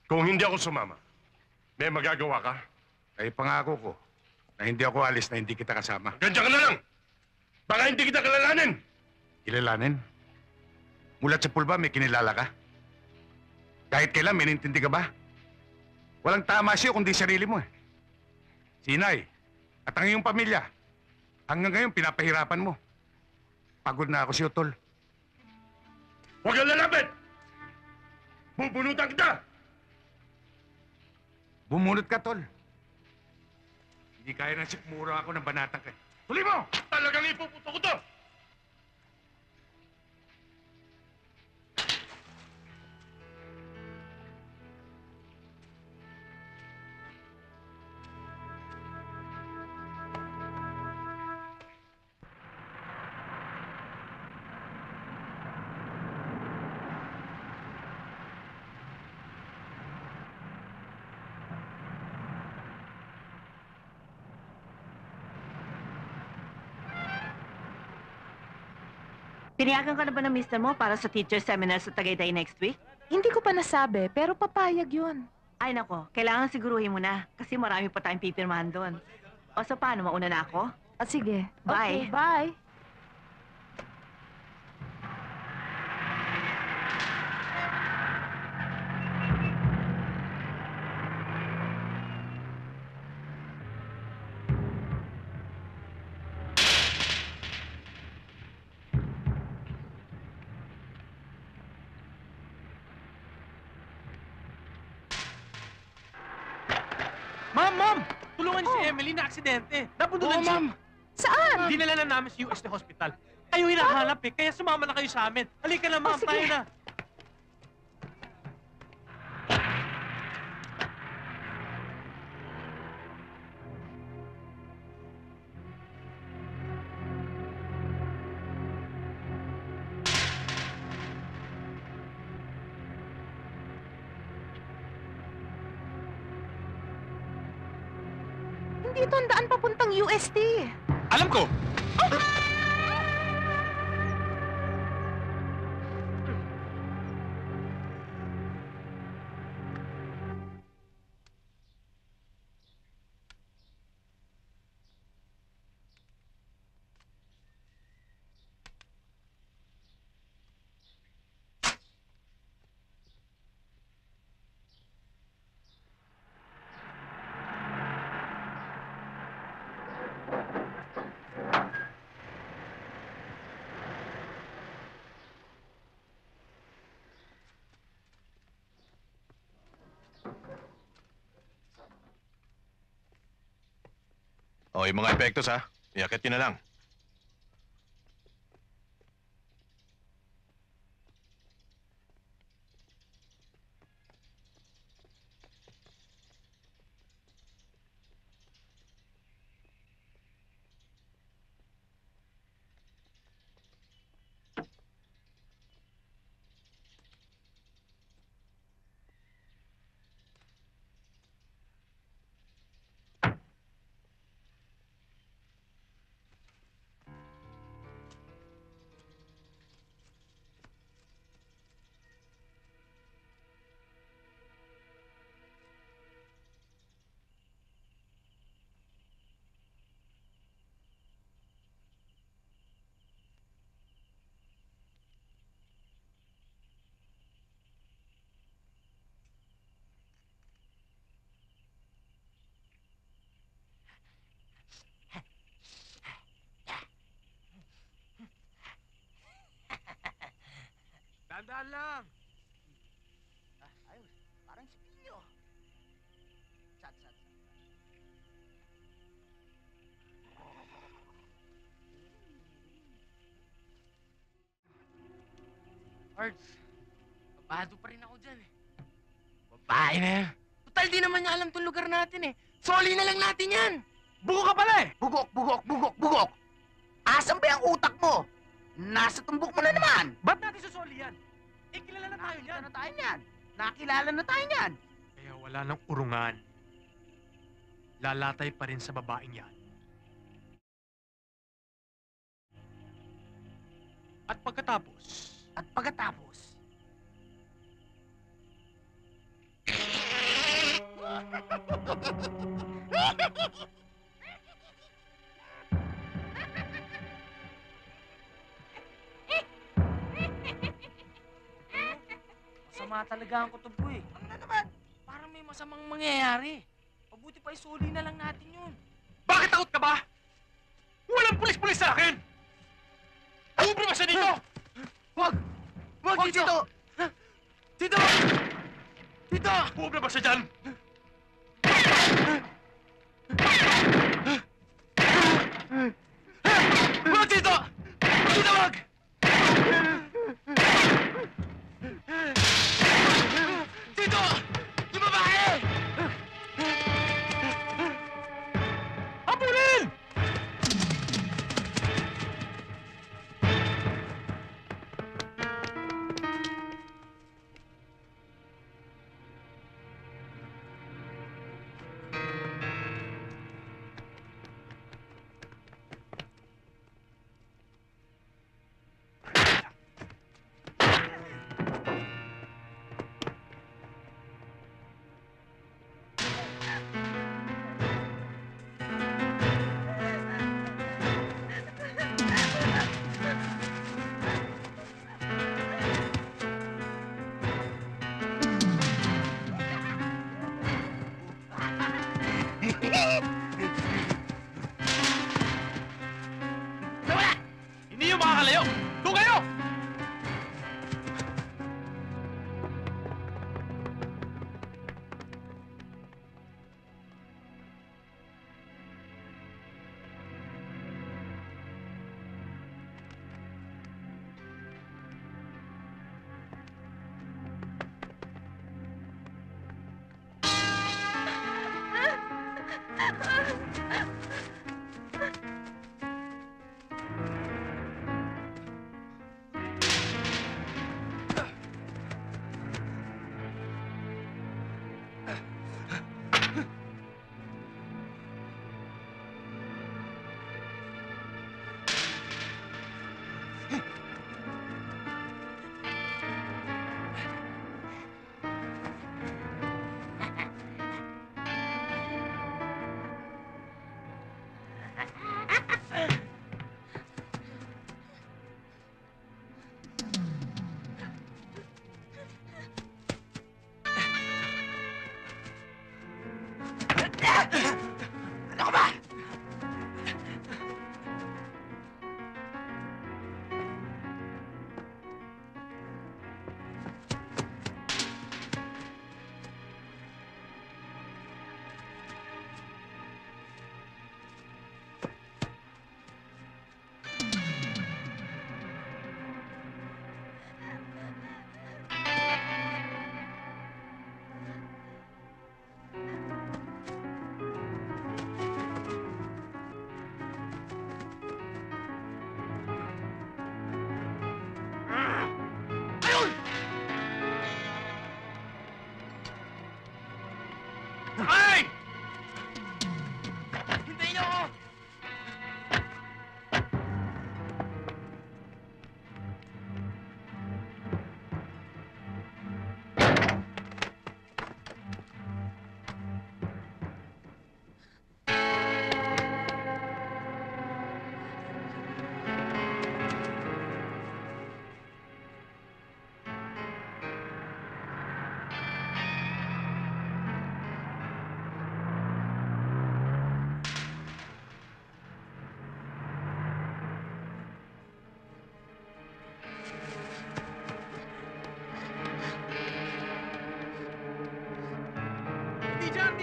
Kung hindi ako sumama, may magagawa ka? Ay pangako ko na hindi ako alis na hindi kita kasama. Gandiyan ka na lang! Baka hindi kita kilalanin! Kilalanin? Mulat sa pulba, may kinilala ka? Kahit kailan, may nintindi ka ba? Walang tama siya kundi sarili mo eh. Sinay, at ang iyong pamilya, hanggang ngayon pinapahirapan mo. Pagod na ako siyo, Tol. Huwag kang lalapit! Bubunutan kita! Bumunot ka, Tol. Hindi kaya na sikmura ako ng banatang ka. Tuloy mo! Talagang ipuputo ko to! Pinayagan ka na ba ng mister mo para sa teacher seminar sa Tagaytay next week? Hindi ko pa nasabi, pero papayag yun. Ay nako, kailangan siguruhin mo na kasi marami pa tayong pipirmahan doon. O so paano, mauna na ako? Sige. Bye. Okay, bye. Ma'am! Tulungan niyo si Emily na aksidente. Napundulan siya. Saan? Dinala na namin sa UST Hospital. Kayo hinahanap eh, kaya sumama na kayo sa amin. Halika na, ma'am. sige. Tayo na. Hindi ito ang daan papuntang UST. Alam ko! O, yung mga epektos ha. Iakit nyo na lang. Tandaan lang! Ayos. Parang si Pio. Sat. Ards, babado pa rin ako dyan eh. Babae na yan. Total, di naman niya alam tong lugar natin eh. Soli na lang natin yan. Bugo ka pala eh! Bugok! Asan ba yung utak mo? Nasa tumbok mo na naman! Ba't natin susoli yan? Eh, kilala na tayo Nakita niyan. na tayo niyan! Nakilala na tayo niyan! Kaya wala nang urungan. Lalatay pa rin sa babaeng yan. At pagkatapos, Masama talaga ang kutob ko eh. Ano na naman? Parang may masamang mangyayari. Mabuti pa isuli na lang natin yun. bakit takot ka ba? Walang pulis-pulis sa akin! Ubre ba siya dito? Wag, Tito! Tito! Tito! Ubre ba siya dyan? Wag, Tito! Tito, wag! Tito! Yung babae! Habulin! Hindi yung makakalayo! Doon kayo!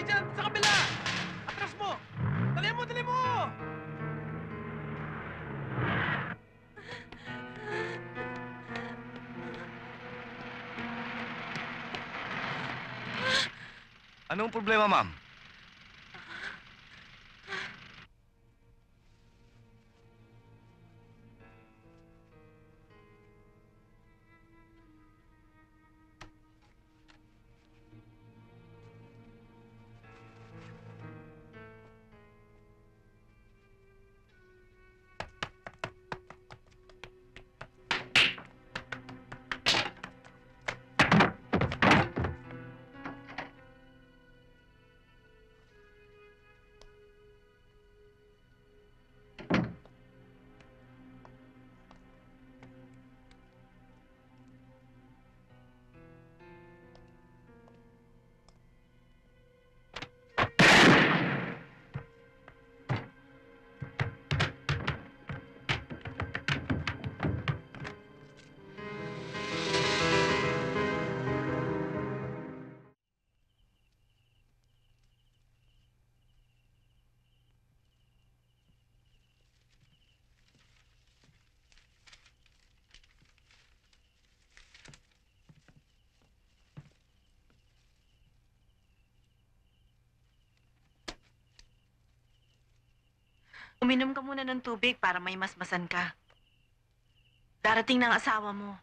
Sige dyan, sa kabila! Atras mo! Dali mo, dali mo! Anong problema, ma'am? Uminom ka muna ng tubig para may masmasan ka. Darating ng asawa mo.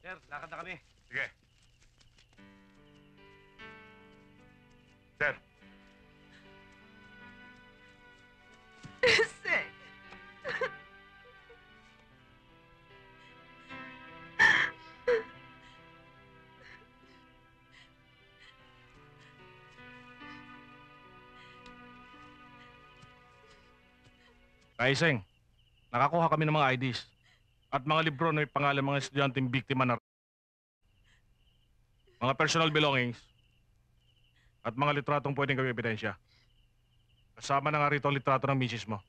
Sir, lakad na kami. Sige. Sir. Iseng! Kaiseng, nakakuha kami ng mga IDs at mga libro na may pangalan mga estudyanteng biktima na mga personal belongings at mga litratong pwedeng gawing ebidensya. Kasama na nga rito ang litrato ng misis mo.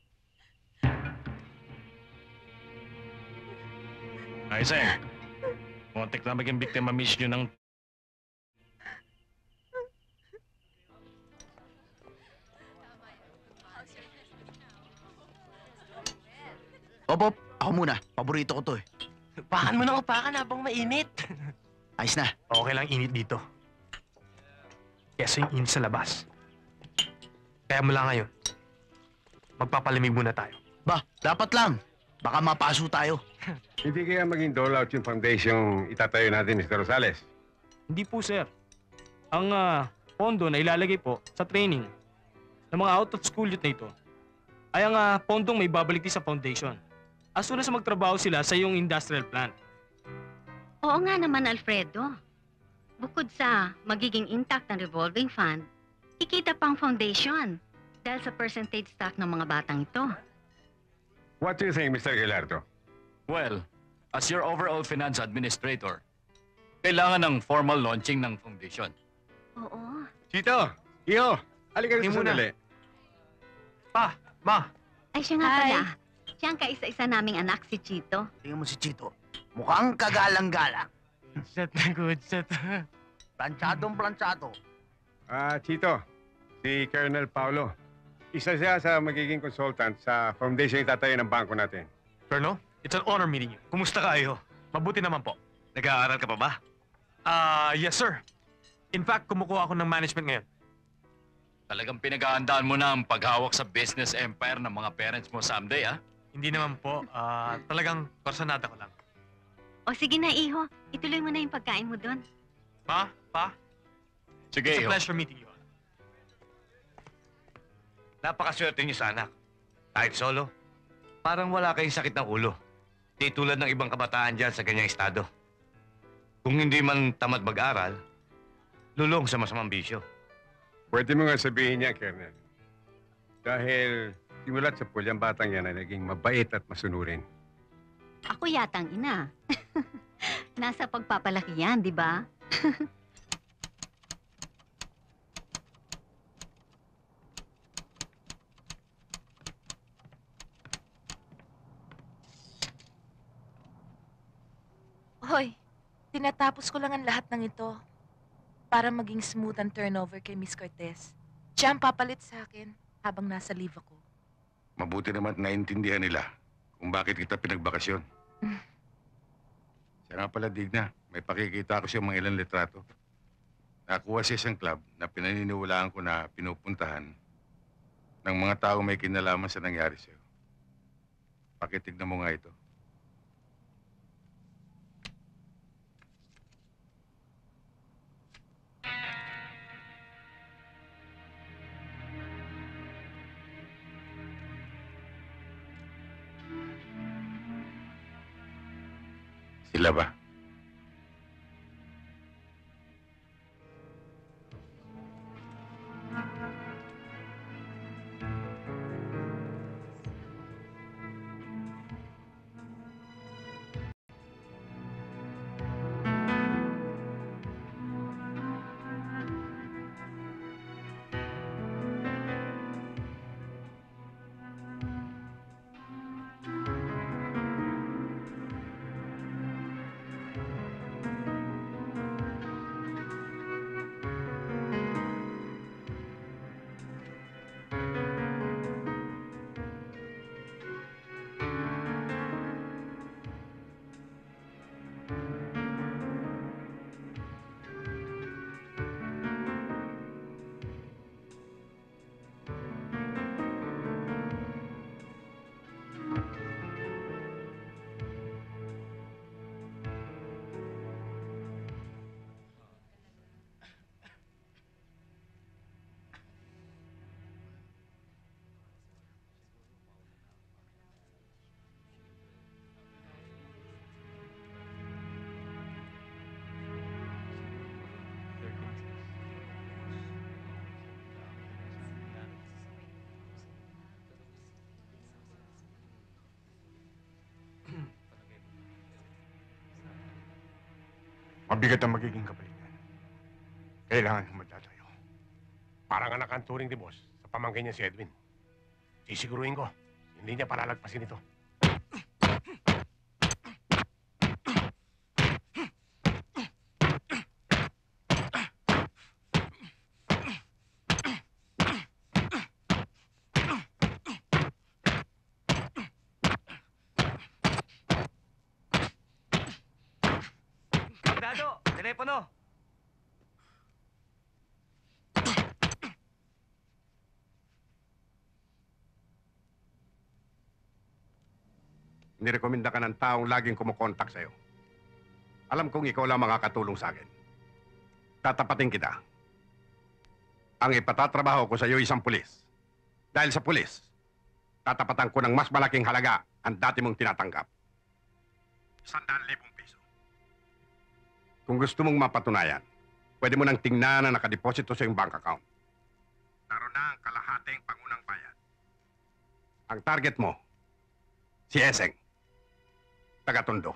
Kaiseng, muntik na maging biktima miss nyo ng Op, ako muna. Paborito ko to eh. Upakan mo ng upakan habang mainit. Ayos na. Okay lang init dito. Keso yung init sa labas. Kaya mula ngayon, magpapalamig muna tayo. Ba, dapat lang. Baka mapaso tayo. Hindi kaya maging dole out yung foundation itatayo natin, Mr. Rosales? Hindi po, sir. Ang pondo na ilalagay po sa training ng mga out-of-school youth na ito ay ang pondong may babalik din sa foundation. As soon as magtrabaho sila sa iyong industrial plant. Oo nga naman, Alfredo. Bukod sa magiging intact ang revolving fund, kikita pang foundation dahil sa percentage stock ng mga batang ito. What do you think, Mr. Gilardo? Well, as your overall finance administrator, kailangan ng formal launching ng foundation. Oo. Chito! Iho! Halika Hindi rin muna. sandali. Pa! Ma! Ay, siya nga pala. Siya ang kaisa-isa naming anak, si Chito. Tingnan mo si Chito. Mukhang kagalang-galang. Set na good set. Planchadong planchado. Chito, si Colonel Paulo. Isa siya sa magiging consultant sa foundation itatayo ng bangko natin. Colonel, it's an honor meeting you. Kumusta kayo? Mabuti naman po. Nag-aaral ka pa ba? Yes sir. In fact, kumukuha ako ng management ngayon. Talagang pinaghahandaan mo na ang paghawak sa business empire ng mga parents mo someday, ah? Hindi naman po. Talagang personada ko lang. O sige na, Iho. Ituloy mo na yung pagkain mo doon. Pa? Sige, It's a Iho. pleasure meeting you. Napakaswerte niyo sa anak. Kahit solo, parang wala kayong sakit ng ulo. Di tulad ng ibang kabataan dyan sa ganyang estado. Kung hindi man tamad mag-aral, lulong sa masamang bisyo. Pwede mo nga sabihin niya, Colonel. Dahil simulat sa pulyang batang yan ay naging mabait at masunurin. Ako yatang ina. Nasa pagpapalaki yan, di ba? Hoy, tinatapos ko lang ang lahat ng ito para maging smooth ang turnover kay Miss Cortez. Siya ang papalit sa akin habang nasa leave ako. Mabuti naman at naintindihan nila kung bakit kita pinagbakasyon. Siya nga pala, Digna, may pakikita ko siya mga ilang litrato. Nakuha sa isang club na pinaniniwalaan ko na pinupuntahan ng mga tao may kinalaman sa nangyari sa'yo. Pakitignan mo nga ito. Sila ba? Mabigat ang magiging kabalikan. Kailangan humanda tayo. Parang anak ang turing ni boss sa pamangkin niya si Edwin. Sisiguruhin ko, hindi niya palalagpasin ito. Dado, telepono. Nirekomenda ka ng taong laging kumukontak sa'yo. Alam kong ikaw lang makakatulong sa akin. Tatapatin kita. Ang ipatatrabaho ko sa'yo isang pulis. Dahil sa pulis, tatapatan ko ng mas malaking halaga ang dati mong tinatanggap. 100,000 piso. Kung gusto mong mapatunayan, pwede mo nang tingnan na nakadeposito sa iyong bank account. Naroon na ang kalahating pangunang bayad. Ang target mo, si Eseng. Taga-Tondo.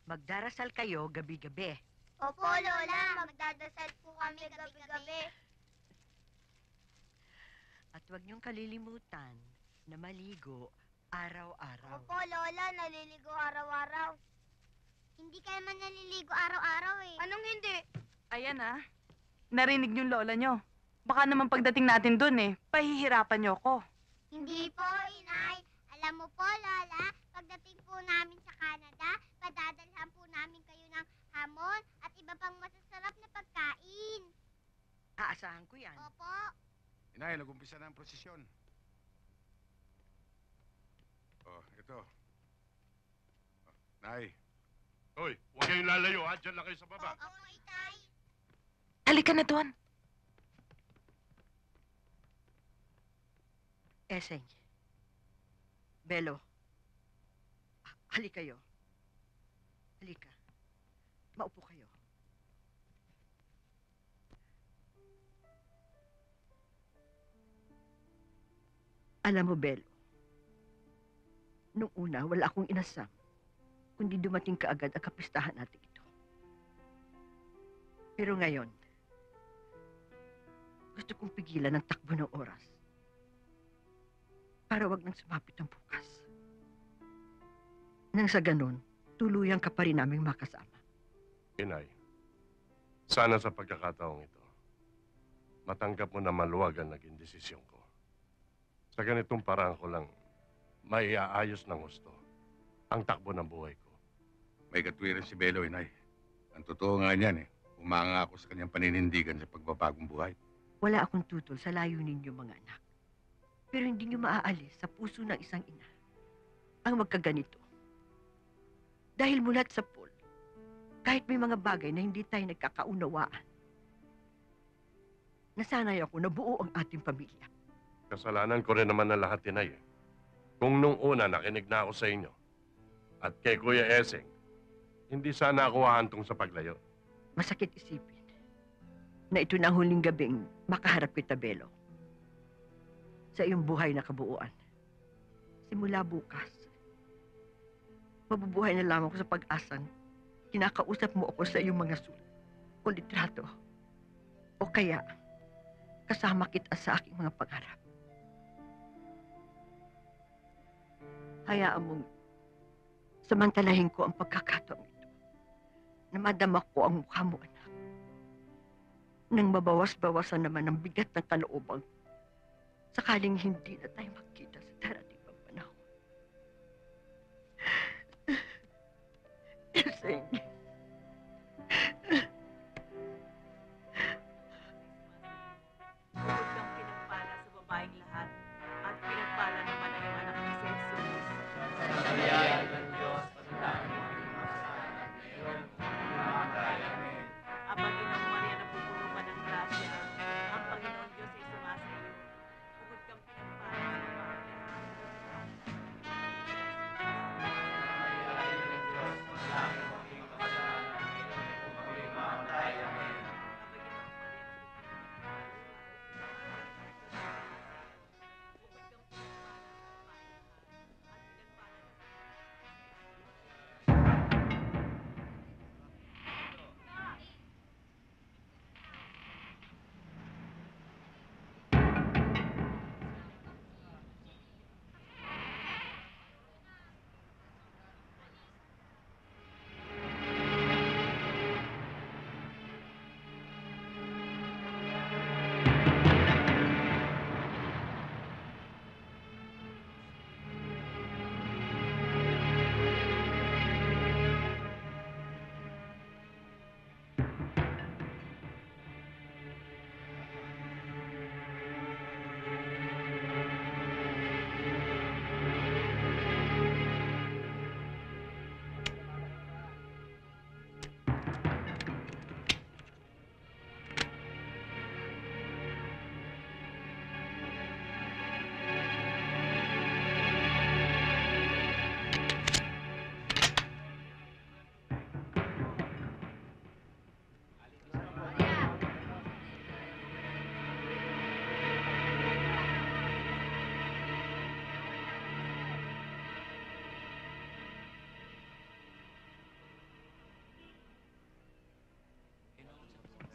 Magdarasal kayo gabi-gabi. Opo, Lola. Magdadasal po kami gabi-gabi. At huwag niyong kalilimutan na maligo araw-araw. Opo, Lola. Naliligo araw-araw. Hindi kayo man naliligo araw-araw eh. Anong hindi? Ayan narinig yung lola nyo. Baka naman pagdating natin dun pahihirapan nyo ko. Hindi po, Inay. Alam mo po, Lola, pagdating po namin sa Canada, padadalhan po namin kayo ng hamon at iba pang masasarap na pagkain. Aasahan ko yan. Opo. Inay, nag-umpisa na ang prosesyon. Oh, ito. Oh, Nay. Hoy, huwag kayong lalayo ha. Diyan lang kayo sa baba. Opo, Itay. Halika na doon. Eseng. Belo. Halika kayo. Halika. Maupo kayo. Alam mo, Belo, nung una, wala akong inasam, kundi dumating kaagad ang kapistahan natin ito. Pero ngayon, gusto kong pigilan ang takbo ng oras para wag nang sumapit ang bukas. Nang sa ganun, tuluyang ka pa rin naming makasama. Inay, sana sa pagkakataong ito, matanggap mo na maluwag ang naging desisyon ko. Sa ganitong paraan ko lang, maiaayos ng gusto ang takbo ng buhay ko. May katwiran si Belo, Inay. Ang totoo nga niyan umanga ako sa kanyang paninindigan sa pagbabagong buhay. Wala akong tutol sa layunin niyo, mga anak. Pero hindi niyo maaalis sa puso ng isang ina ang magkaganito. Dahil mulat sa pool, kahit may mga bagay na hindi tayo nagkakaunawaan, nasanay ako na buo ang ating pamilya. Kasalanan ko rin naman na lahat, Inay. Kung nung una nakinig na ako sa inyo at kay Kuya Eseng, hindi sana ako hahantong sa paglayo. Masakit isipin na ito na ang huling gabing makaharap kita, Belo, sa iyong buhay na kabuuan. Simula bukas, mabubuhay na lamang ko sa pag-asang kinakausap mo ako sa iyong mga sulat o litrato. O kaya, kasama kita sa aking mga pangarap. Hayaan mong samantalahin ko ang pagkakataong ito na madama ko ang mukha mo, anak. Nang mabawas-bawasan naman ang bigat ng kalooban sakaling hindi na tayo magkita sa darating pang panahon. Eseng. Bukod kang pinagpala sa babaeng lahat at pinagpala naman ang iyong anak ni Jesus. Kaya ng Diyos, pagdami mo ang masasalan ngayon, Abang Ginang Maria na pupuno pa ng grasya, ang Panginoon Diyos ay sumasa iyo. Bukod kang pinagpala sa babaeng lahat. kaya ng Diyos, pagdami mo ang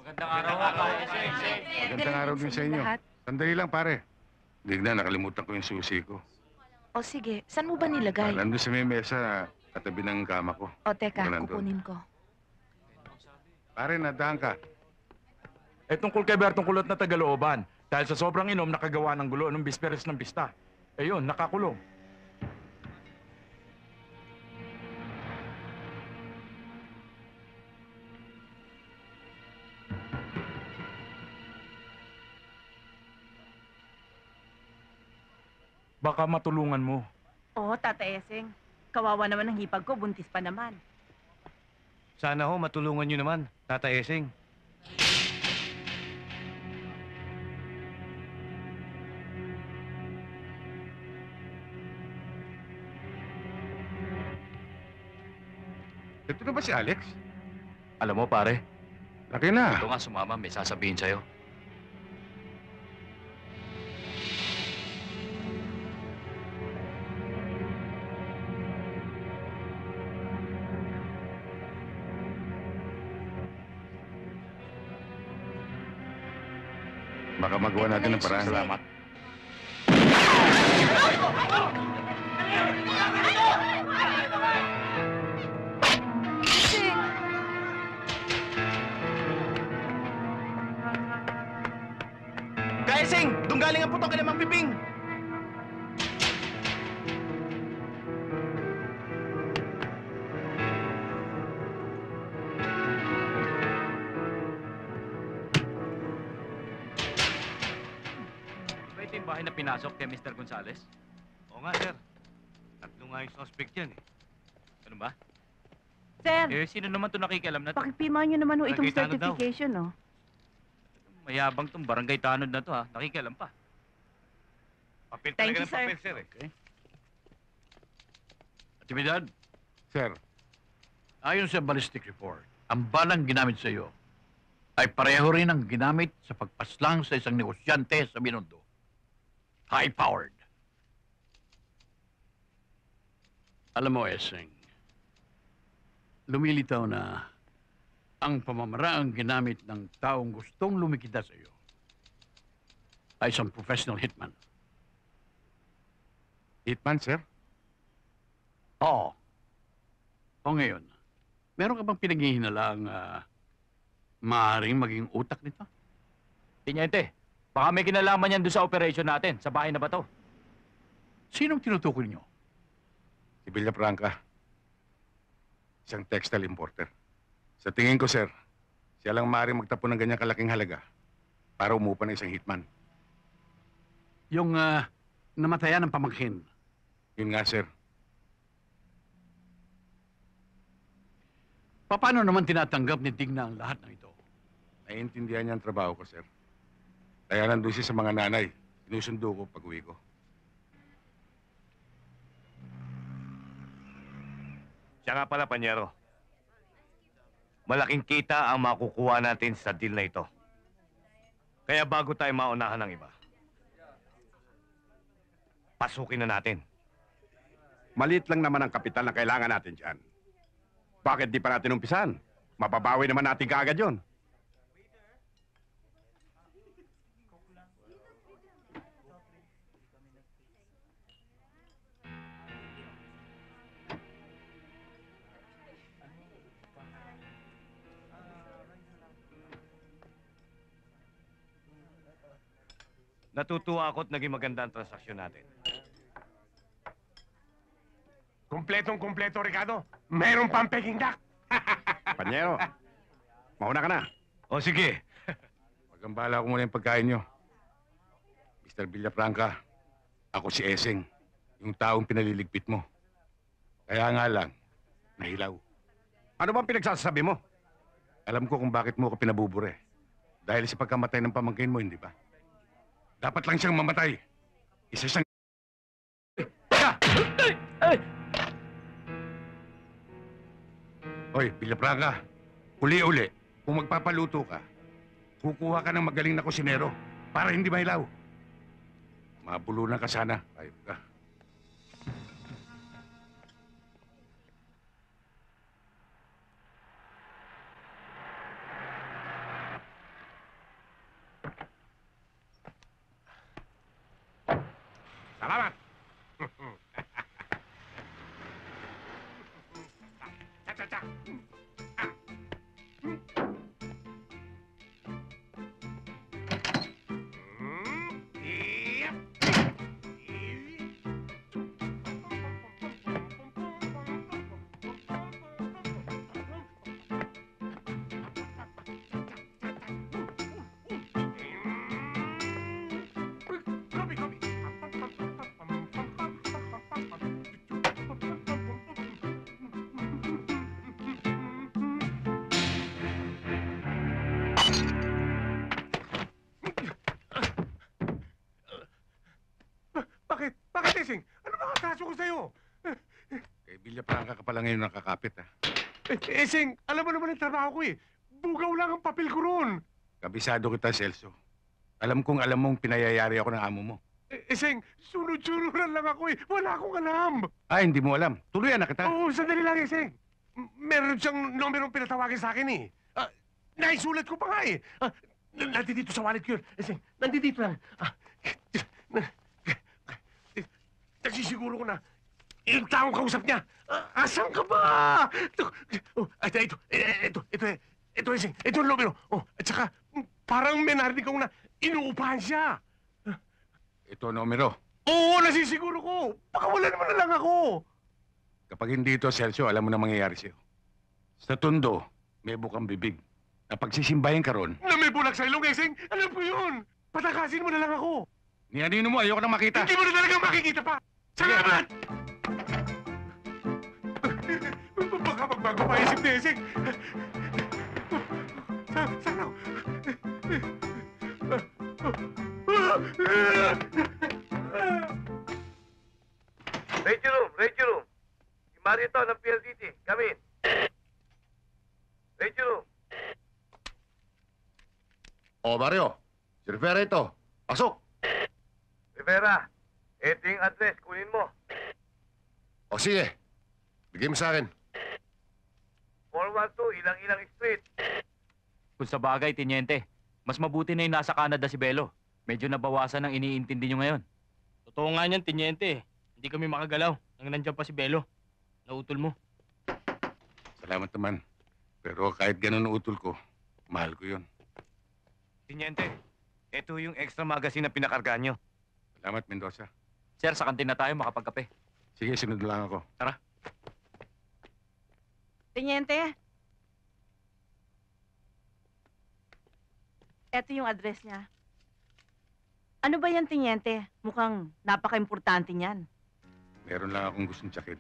Magandang araw po. Magandang araw din sa inyo. Lahat. Sandali lang, pare. Digna, nakalimutan ko yung susi ko. O sige, saan mo ba nilagay? Nandun sa may mesa, katabi ng kama ko. O teka, Nandun. kukunin ko. Pare, nadahan ka. Eh tungkol kay Bertong Kulot na Tagalooban. Dahil sa sobrang inom, nakagawa ng gulo nung bisperes ng pista. Eh yun, nakakulong. Baka matulungan mo. Oo, Tata Eseng. Kawawa naman ang hipag ko, buntis pa naman. Sana ho, matulungan nyo naman, Tata Eseng. Ito na ba si Alex? Alam mo, pare, Laki na. ito nga sumama, may sasabihin sa'yo. Baka magawa natin ng paraan. Salamat. Kaesing! Doon galing ang putok kay Mang Piping! Ba ito yung bahay na pinasok kay Mr. Gonzales? Oo nga, sir. Tatlo nga yung suspect yan eh. Ano ba? Sir, Eh, sino naman ito nakikialam na to? pakipirmahan nyo naman ho itong Barangay Tanod daw. certification, no? Mayabang tong barangay tanod na to, ha? Nakikialam pa. Papel Thank talaga you, ng sir. papel, sir eh. Aktibidad, Sir, ayon sa ballistic report, ang balang ginamit sa iyo ay pareho rin ang ginamit sa pagpaslang sa isang negosyante sa Binondo. High-powered. Alam mo, Eseng, lumilitaw na ang pamamaraang ginamit ng taong gustong lumikita sa iyo ay isang professional hitman. Hitman, sir? Oo. O ngayon, meron ka bang pinaghihinalaang maaaring maging utak nito? Tinyente, baka may kinalaman yan doon sa operation natin, sa bahay na ba to? Sinong tinutukoy niyo? Si Villafranca. Isang textile importer. Sa tingin ko, sir, siya lang maaaring magtapon ng ganyang kalaking halaga para umupa ng isang hitman. Yung namatayan ng pamangkin. Yun nga, sir. Paano naman tinatanggap ni Digna ang lahat ng ito? Naiintindihan niya ang trabaho ko, sir. Kaya nandun siya sa mga nanay. Sinusundo ko pag-uwi ko. Siya nga pala, Panyero. Malaking kita ang makukuha natin sa deal na ito. Kaya bago tayo maunahan ng iba, pasukin na natin. Maliit lang naman ang kapital na kailangan natin dyan. Bakit di pa natin umpisan? Mababawi naman natin kaagad yun. Natutuwa ako at naging maganda ang transaksyon natin. Kumpletong-kumpleto, Ricardo. Meron pang Peking duck. Panyero, mauna ka na. O sige. Magambala ko muna yung pagkain nyo. Mr. Villafranca, ako si Eseng, yung taong pinaliligpit mo. Kaya nga lang, nahilaw. Ano bang pinagsasabi mo? Alam ko kung bakit mo ko pinabubure. Dahil sa pagkamatay ng pamangkin mo, hindi ba? Dapat lang siyang mamatay. Isa siyang... Hoy, Villafranca, uli-uli, kung magpapaluto ka, kukuha ka ng magaling na kusinero para hindi mahilaw. Mabulunan ka sana. Ayop ka. Salamat! Cha-cha-cha! Bakit? Bakit, Ising? Ano ba ang kaso ko sa'yo? Kay Villafranca ka pala ngayon nakakapit, ha? Ising, alam mo naman ang trabaho ko eh. Bugaw lang ang papel ko roon. Kabisado kita, Celso. Alam kong alam mong pinayayari ako ng amo mo. Ising, sunod-sunuran lang ako eh. Wala akong alam. Ah, hindi mo alam. Tuluyan na kita. Oo, sandali lang, Ising. Meron siyang numerong pinatawagin sa akin eh. Naisulat ko pa nga eh. Nandito sa wallet ko yun. Ising, nandito lang. Nagsisiguro ko na yung taong kausap niya. Asan ka ba? Ito, Ising. Ito ang numero. At saka, parang may narinig kong na inuupahan siya. Ito ang numero. Oo, nasisiguro ko. Pakawalan mo na lang ako. Kapag hindi ito, Celso, alam mo na mangyayari sa'yo. Sa tundo, may bukang bibig. Na pagsisimbahin ka ron, Na may bulag sa ilong, Ising. Alam ko yun. Patakasin mo na lang ako. niyanino mo, ayoko nang makita. Hindi mo na talaga makikita pa. Salamat! Baka magbago pa isip ni Ising. Sana ako. Radio room, radio room. Si Marito ng PLDT, come in. Radio room. O, Mario. Si Rivera ito. Pasok. Rivera, ito yung address, kunin mo. O, sige. Bigay mo sa akin. 412, ilang-ilang street. Kung sa bagay, Tiniente, mas mabuti na yung nasa Canada si Belo. Medyo nabawasan ang iniintindi nyo ngayon. Totoo nga niyan, Tiniente. Hindi kami makagalaw nang nandiyan pa si Belo. Nautol mo. Salamat naman. Pero kahit ganun ang utol ko, mahal ko yun. Tiniente, ito yung extra magazine na pinakargaan nyo. Salamat, Mendoza. Sir, sa kantin na tayo makapagkape. Sige, sunod lang ako. Tara. Teniente. Ito yung address niya. Ano ba yan, Teniente? Mukhang napaka-importante niyan. Meron lang akong gustong tsakin.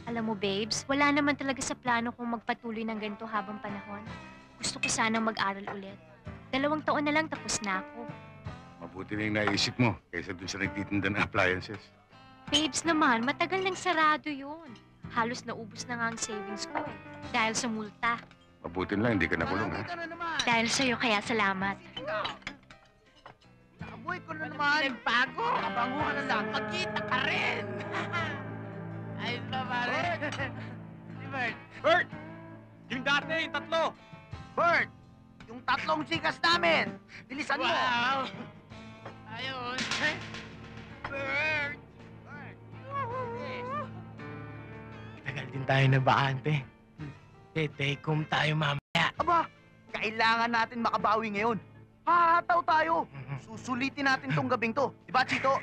Alam mo, babes, wala naman talaga sa plano kong magpatuloy ng ganito habang panahon. Gusto ko sanang mag-aral ulit. 2 taon na lang tapos na ako. Mabuti na yung naisip mo kaysa dun sa nagtitinda ng appliances. Babes naman, matagal nang sarado yun. Halos naubos na nga ang savings ko eh. Dahil sa multa. Mabuti lang, hindi ka nakulong, ha? Dahil sa'yo, kaya salamat. Nakabuhay ko na naman. Bago. Nakabango ka na lang. Magkita ka rin. Ayos ba, pare? Si Bert. Bert! Yung dati, yung 3. Bert! Yung 3 sikas namin. Bilisan mo. Wow! Ayun. Bert! Tagal din tayo na bakante. Take home tayo mamaya. Aba, kailangan natin makabawi ngayon. Hahataw tayo. Susulitin natin tong gabing to. Diba, Chito?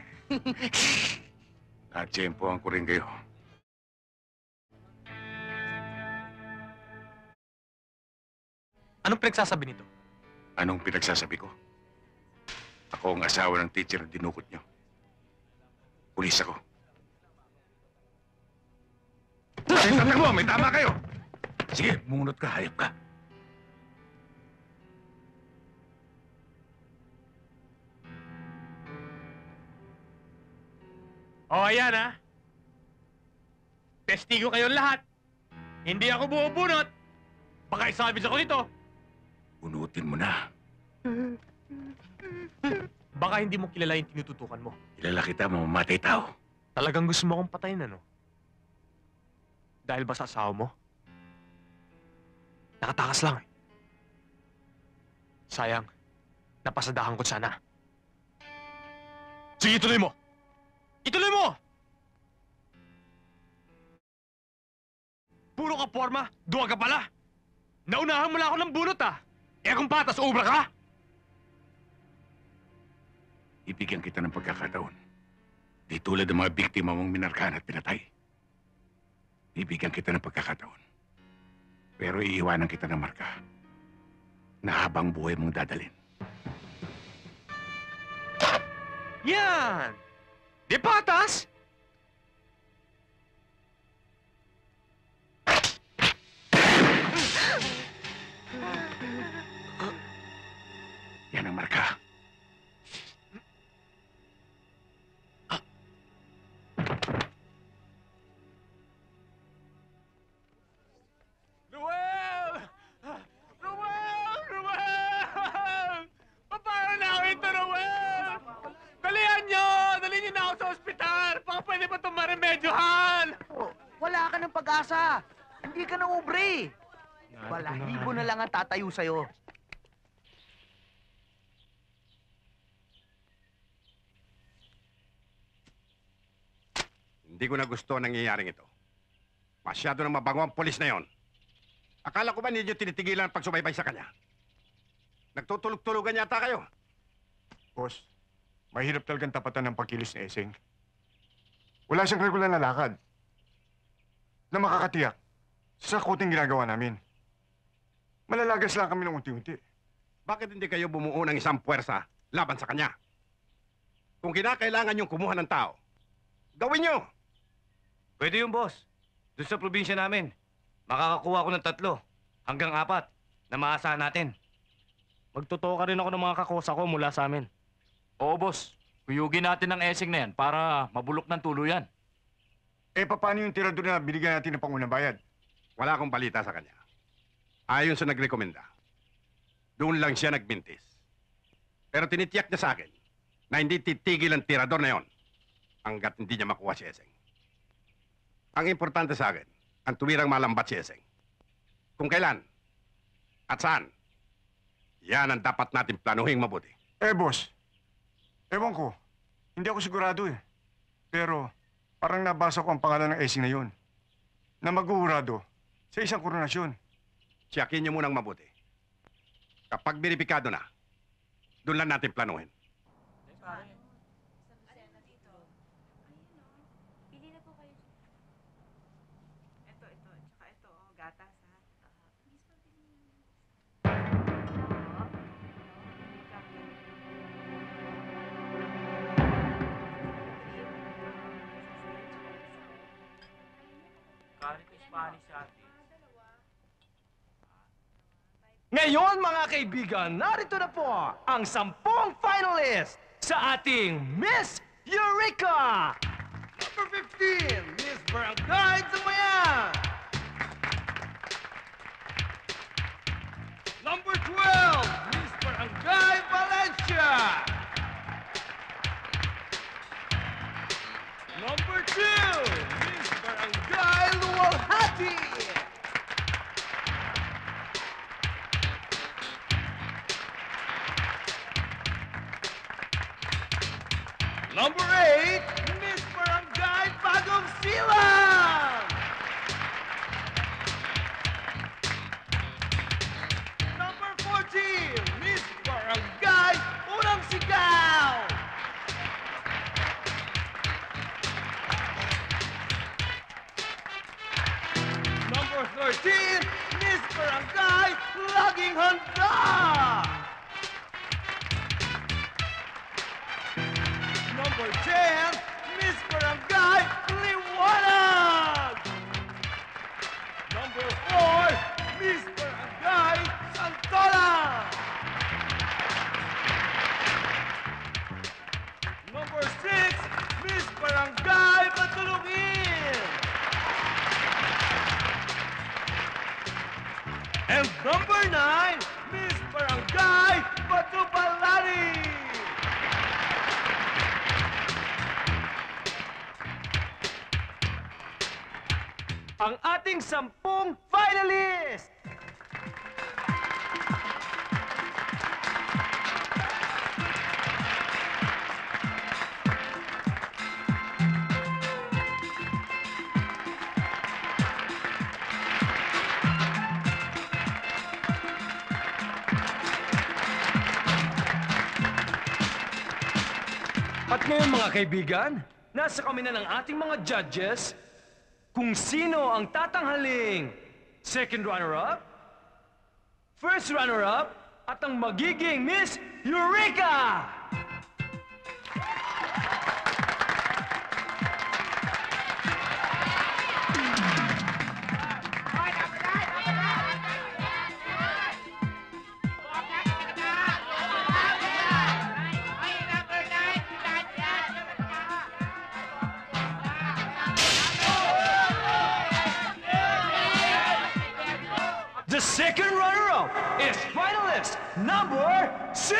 Natsyempohan ko rin kayo. Anong pinagsasabi nito? Anong pinagsasabi ko? Ako ang asawa ng teacher na dinukot nyo. Pulis ako. Tatag mo, may tama kayo! Sige, munot ka, hayop ka. O, ayan ha. Testigo kayong lahat. Hindi ako bumubunot. Baka isabis ako nito. Bunutin mo na. Baka hindi mo kilala yung tinututukan mo. Kilala kita, mamamatay tao. Talagang gusto mo akong patayin, ano? Dahil ba sa asawa mo? Nakatakas lang eh. Sayang, napasadahan ko sana. Sige, ituloy mo! Ituloy mo! Puro ka forma, duwag ka pala! Naunahan mo lang ako ng bunot ah! Eh kung patas, ubra ka! Ibigyan kita ng pagkakataon. Di tulad ng mga biktima mong minarkahan at pinatay. Ibigyan kita ng pagkakataon. Pero iiwanan kita ng marka na habang buhay mong dadalhin. Yan! Di patas! Yan ang marka. Ruel! Ruel! Ruel! Paano na ako ito, Ruel? Dalihan nyo! Dalihan nyo na ako sa ospital! Baka pwede ba itong maremedyohan? Oh, wala ka ng pag-asa. Hindi ka na ubre. Balahibo na lang ang tatayo sa'yo. Hindi ko na gusto ang nangyayaring ito. Masyado nang mabango ang polis na yon. Akala ko ba hindi nyo tinitigilan ang pagsubaybay sa kanya? Nagtutulog-tulugan yata kayo. Boss, mahirap talagang tapatan ng pagkilos ni Eseng. Wala siyang regular na lakad na makakatiyak sa sakuting ginagawa namin. Malalagas lang kami ng unti-unti. Bakit hindi kayo bumuo ng isang puwersa laban sa kanya? Kung kinakailangan yung kumuha ng tao, gawin nyo! Pwede yung boss. Doon sa probinsya namin, makakakuha ko ng 3 hanggang 4 na maasahan natin. Magtotoo ka rin ako ng mga kakosa ko mula sa amin. Oo, boss. Kuyugin natin ang esing na yan para mabulok ng tuluyan. Eh, paano yung tirador na binigyan natin ng pangunang bayad? Wala akong balita sa kanya. Ayon sa nagrekomenda, doon lang siya nagbintis. Pero tinitiyak niya sa akin na hindi titigil ang tirador na yon hanggat hindi niya makuha si Eseng. Ang importante sa akin, ang tuwirang malambat si Eseng. Kung kailan at saan, yan ang dapat natin planuhin mabuti. Eh, boss, ewan ko. Hindi ako sigurado eh. Pero parang nabasa ko ang pangalan ng Esing na yun na mag-uurado sa isang koronasyon. Tiyakin niyo munang mabuti. Kapag beripikado na, doon lang natin planuhin. Pili na po kayo. Ito, tsaka ito, gatas ha. Ngayon mga kaibigan, narito na po ang 10 finalist sa ating Miss Eureka! Number 15, Miss Barangay Zamayan! Number 12, Miss Barangay Valencia! Number 2, Miss Barangay Luwalhati! Number 8, Miss Barangay Bagong Silang! Number 14, Miss Barangay Unang Sigaw! Number 13, Miss Barangay Laging Handa! Number 10, Miss Barangay Liwanag! Number 4, Miss Barangay Santola! Number 6, Miss Barangay Matulungin! And number 9, Miss Barangay Batubalari! Ang ating 10 finalist! At ngayon mga kaibigan, nasa kami na ng ating mga judges kung sino ang tatanghaling second runner-up, first runner-up, at ang magiging Miss Eureka! The second runner-up is finalist number 6!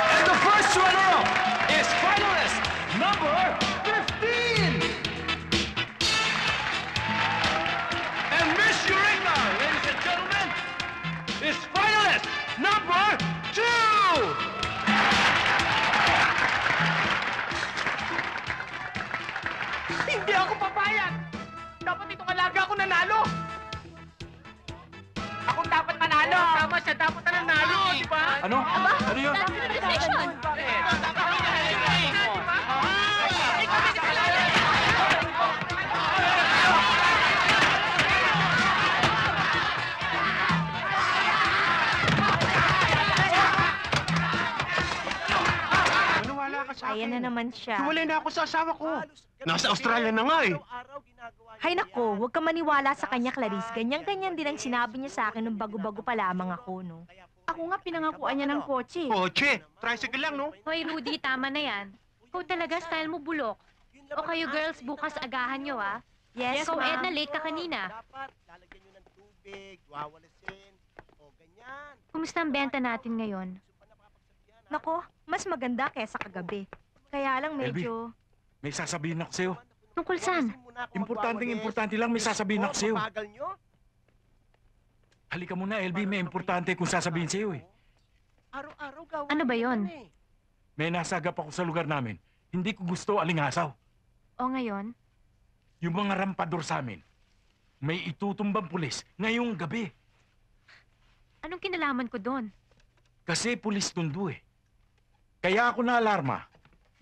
And the first runner-up is finalist number 15! And Miss Eureka, ladies and gentlemen, is finalist number 2! Hindi ako papayag! Dapat itong alaga ko nanalo! Ako dapat manalo! Tama siya, dapat na nanalo, di ba? Ano? Ano yun? Decision! Maniwala ka sa akin. Ayan na naman siya. Hiwalay na ako sa asawa ko. Nasa Australia na nga eh. Hay nako, huwag ka maniwala sa kanya, Clarice. Ganyan-ganyan din ang sinabi niya sa akin nung bago-bago pa lamang ako, no? Ako nga pinangakuan niya ng kotse. Kotse? Tricycle lang, no? Hoy, Rudy, tama na yan. Ikaw talaga, style mo bulok. O kayo girls, bukas agahan nyo, ah. Yes, Ikaw, ma'am. Edna, late ka kanina. Lalagyan nyo ng tubig, wawalasin, o ganyan. Kumusta ang benta natin ngayon? Nako, mas maganda kesa kagabi. Kaya lang medyo... May sasabihin ako sa'yo. Tungkol saan? Importante lang may sasabihin ako sa'yo. Halika muna, LB. May importante kung sasabihin sa'yo eh. Araw-araw gawin. Ano ba yon? May nasagap ako sa lugar namin. Hindi ko gusto alingasaw. O ngayon? Yung mga rampador sa amin, may itutumbang pulis ngayong gabi. Anong kinalaman ko doon? Kasi pulis tundo eh. Kaya ako na-alarma,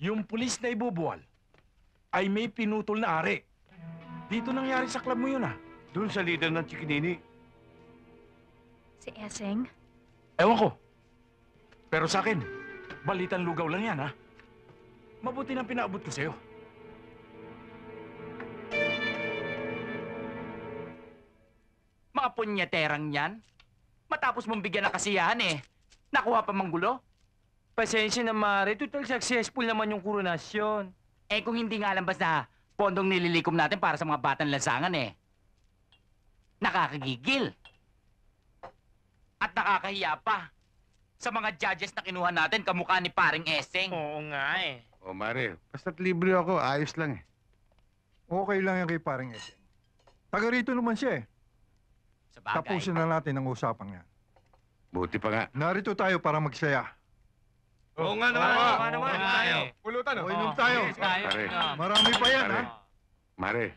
yung pulis na ibubuwal ay may pinutol na ari. Dito nangyari sa club mo yun ah. Doon sa leader ng Chikinini. Si Eseng? Ewan ko. Pero sa akin, balitang lugaw lang yan ha. Mabuti nang pinaabot ko sa'yo. mga punyeterang yan? Matapos mong bigyan ng kasiyahan eh. Nakuha pa manggulo? Pasensya na, Mare. Total successful naman yung koronasyon. Eh kung hindi nga lambas na pondong nililikom natin para sa mga batang lansangan eh. Nakakagigil. At nakakahiya pa. Sa mga judges na kinuha natin, kamukha ni paring Eseng. Oo nga eh. O Mare, basta't libre ako, ayos lang eh. Okay lang yan kay paring Eseng. Taga rito naman siya eh. Sa bagay. Tapusin na natin ang usapang yan. Buti pa nga. Narito tayo para magsaya. Oo nga naman. Oo nga naman. Tayo. Pulutan. O, inom tayo. Mare, Marami pa yan, Mare. ha? Mare.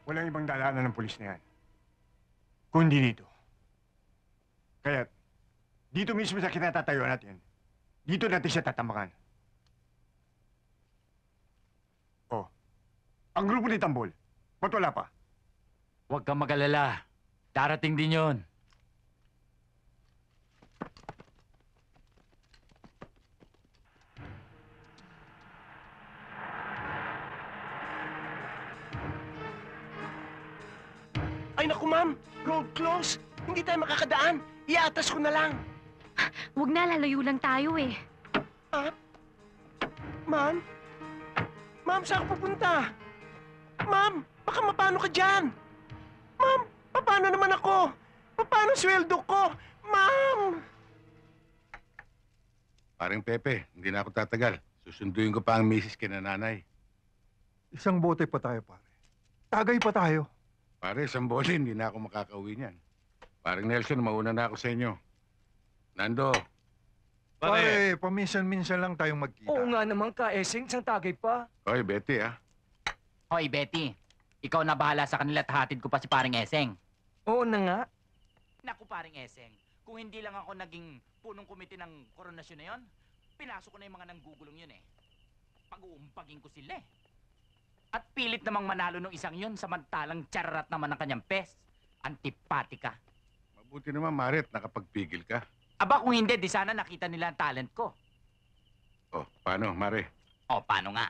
Walang ibang daanan ng pulis na yan. Kundi dito. Kaya, dito mismo sa kinatatayuan natin, dito natin siya tatamakan. Oh, ang grupo ni Tambol, ba't wala pa? Huwag kang mag-alala. Darating din yon. Ay naku, ma'am! Road close! Hindi tayo makakadaan! Iatas ko na lang! Huwag na, lalayo lang tayo eh. Ah? Ma'am? Ma'am, saan ka pupunta? Ma'am, baka mapano ka dyan? Ma'am, paano naman ako? Paano sweldo ko? Ma'am! Paring Pepe, hindi na ako tatagal. Susunduin ko pa ang misis kina nanay. Isang bote pa tayo, pare. Tagay pa tayo. Pare, isang bote, hindi na ako makakauwi niyan. Paring Nelson, mauna na ako sa inyo. Nando, Pare, paminsan-minsan lang tayong magkita. Oo nga naman, ka-Eseng. Isang tagay pa. Hoy, Betty, ah. Hoy, Betty. Ikaw na bahala sa kanila at hatid ko pa si paring Eseng. Oo na nga. Naku, paring Eseng. Kung hindi lang ako naging punong komite ng koronasyon na yon, pinasok ko na yung mga nanggugulong yun eh. Pag-uumpagin ko sila eh. At pilit namang manalo nung isang yun, samantalang charat naman ang kanyang pes. Antipatika. Mabuti naman, Marit, nakapagpigil ka. Aba, kung hindi, di sana nakita nila ang talent ko. Oh, paano, Mare? O, paano nga?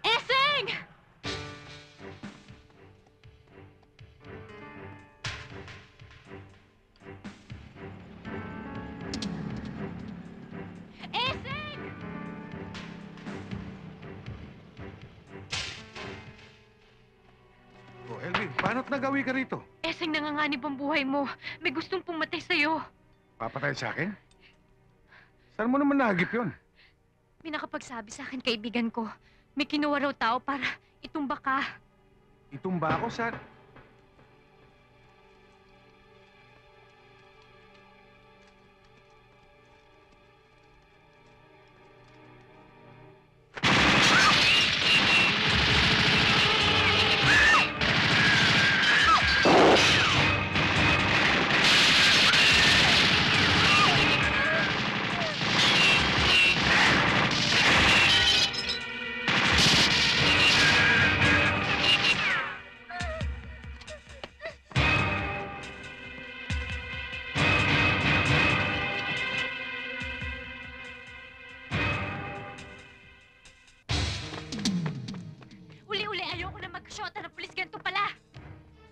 Eseng! Eseng! Oh, Elvin, paano't nagawi ka rito? Eseng, nanganganib ang buhay mo. May gustong pumatay sa'yo. Papatay sa akin? Saan mo naman nahagip yun? May nakapagsabi sa akin, kaibigan ko. May kinuha raw tao para itumba ka. Itumba ako sa...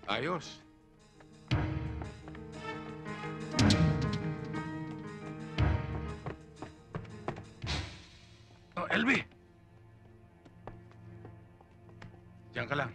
Ayos. Oh, LB! Diyan ka lang.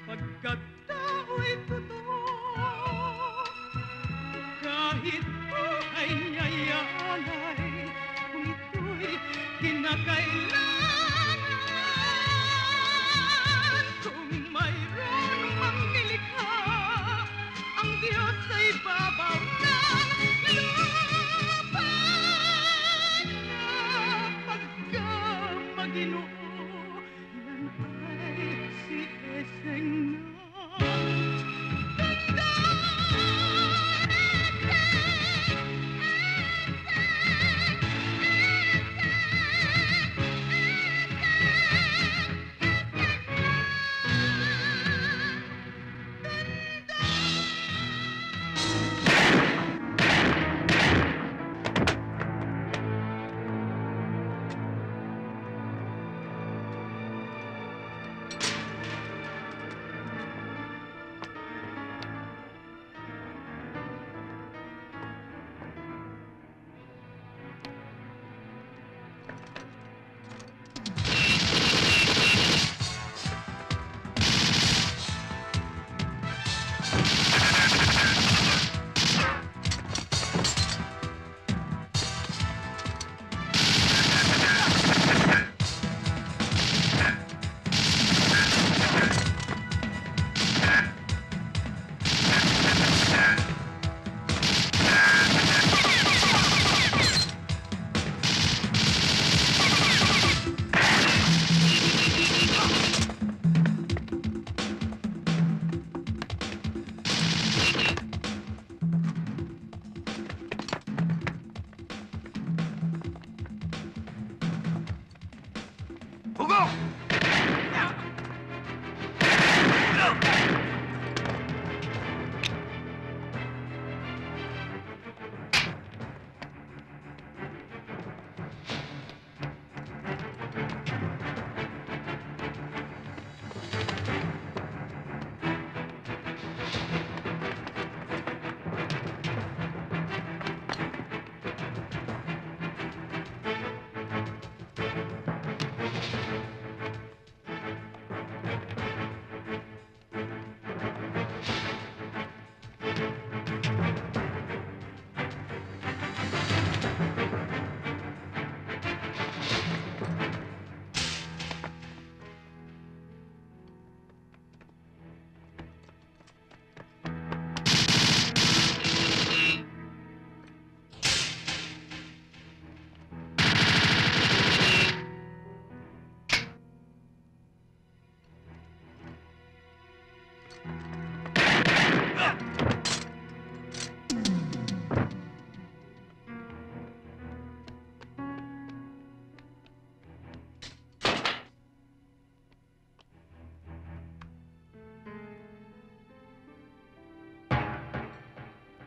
Pagkat tao'y totoo, kahit buhay niya'y alay, kung ito'y kinakailangan. Kung mayroon mang nilikha, ang Diyos ay babaw ng lupa na pagka Maginoo, yan ay si Eseng na.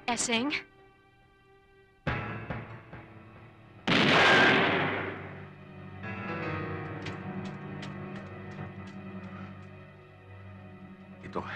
Eseng? Ito ka.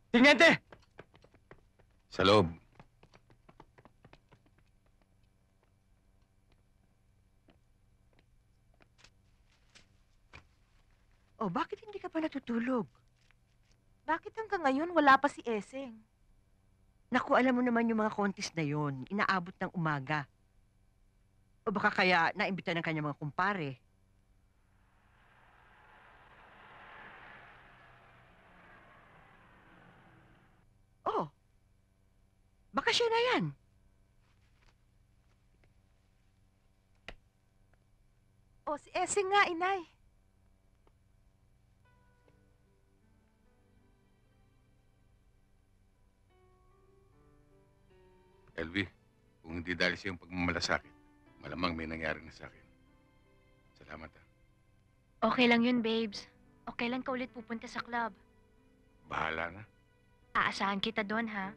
Tiniente! Sa loob. Oh, bakit hindi ka pa natutulog? Bakit hanggang ngayon wala pa si Eseng? Naku, alam mo naman yung mga contest na yon, inaabot ng umaga. O baka kaya naimbita ng kanyang mga kumpare. Oh, baka siya na yan. O, si Eseng nga, inay. LV, kung hindi dahil sa iyong pagmamalasakit, malamang may nangyari na sa akin. Salamat, ha. Okay lang yun, babes. O kailan ka ulit pupunta sa club? Bahala na. Aasahan kita doon, ha?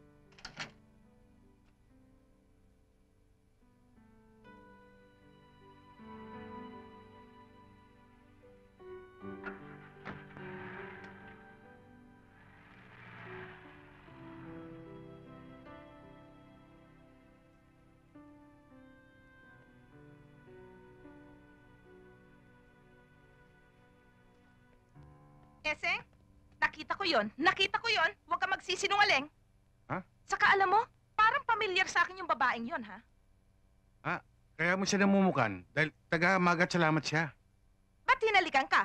Eseng, nakita ko yon. Nakita ko yon. Huwag ka magsisinungaling. Ha? Saka alam mo, parang pamilyar sa akin yung babaeng yon, ha? Kaya mo siya namumukan dahil taga-magat salamat siya. Ba't hinalikan ka?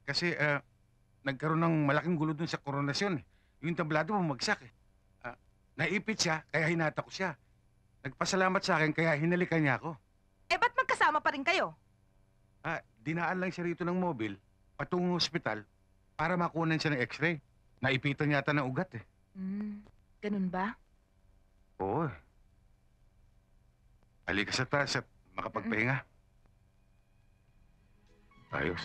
Kasi nagkaroon ng malaking gulo dun sa koronasyon. Yung tablado bumagsak eh. Naipit siya, kaya hinata ko siya. Nagpasalamat sa akin, kaya hinalikan niya ako. Eh, ba't magkasama pa rin kayo? Dinaan lang siya rito ng mobil, patungong ospital, para makunan siya ng x-ray. Naipitan yata ng ugat eh. Ganun ba? Oo. Halika sa taas at makapagpahinga. Ayos.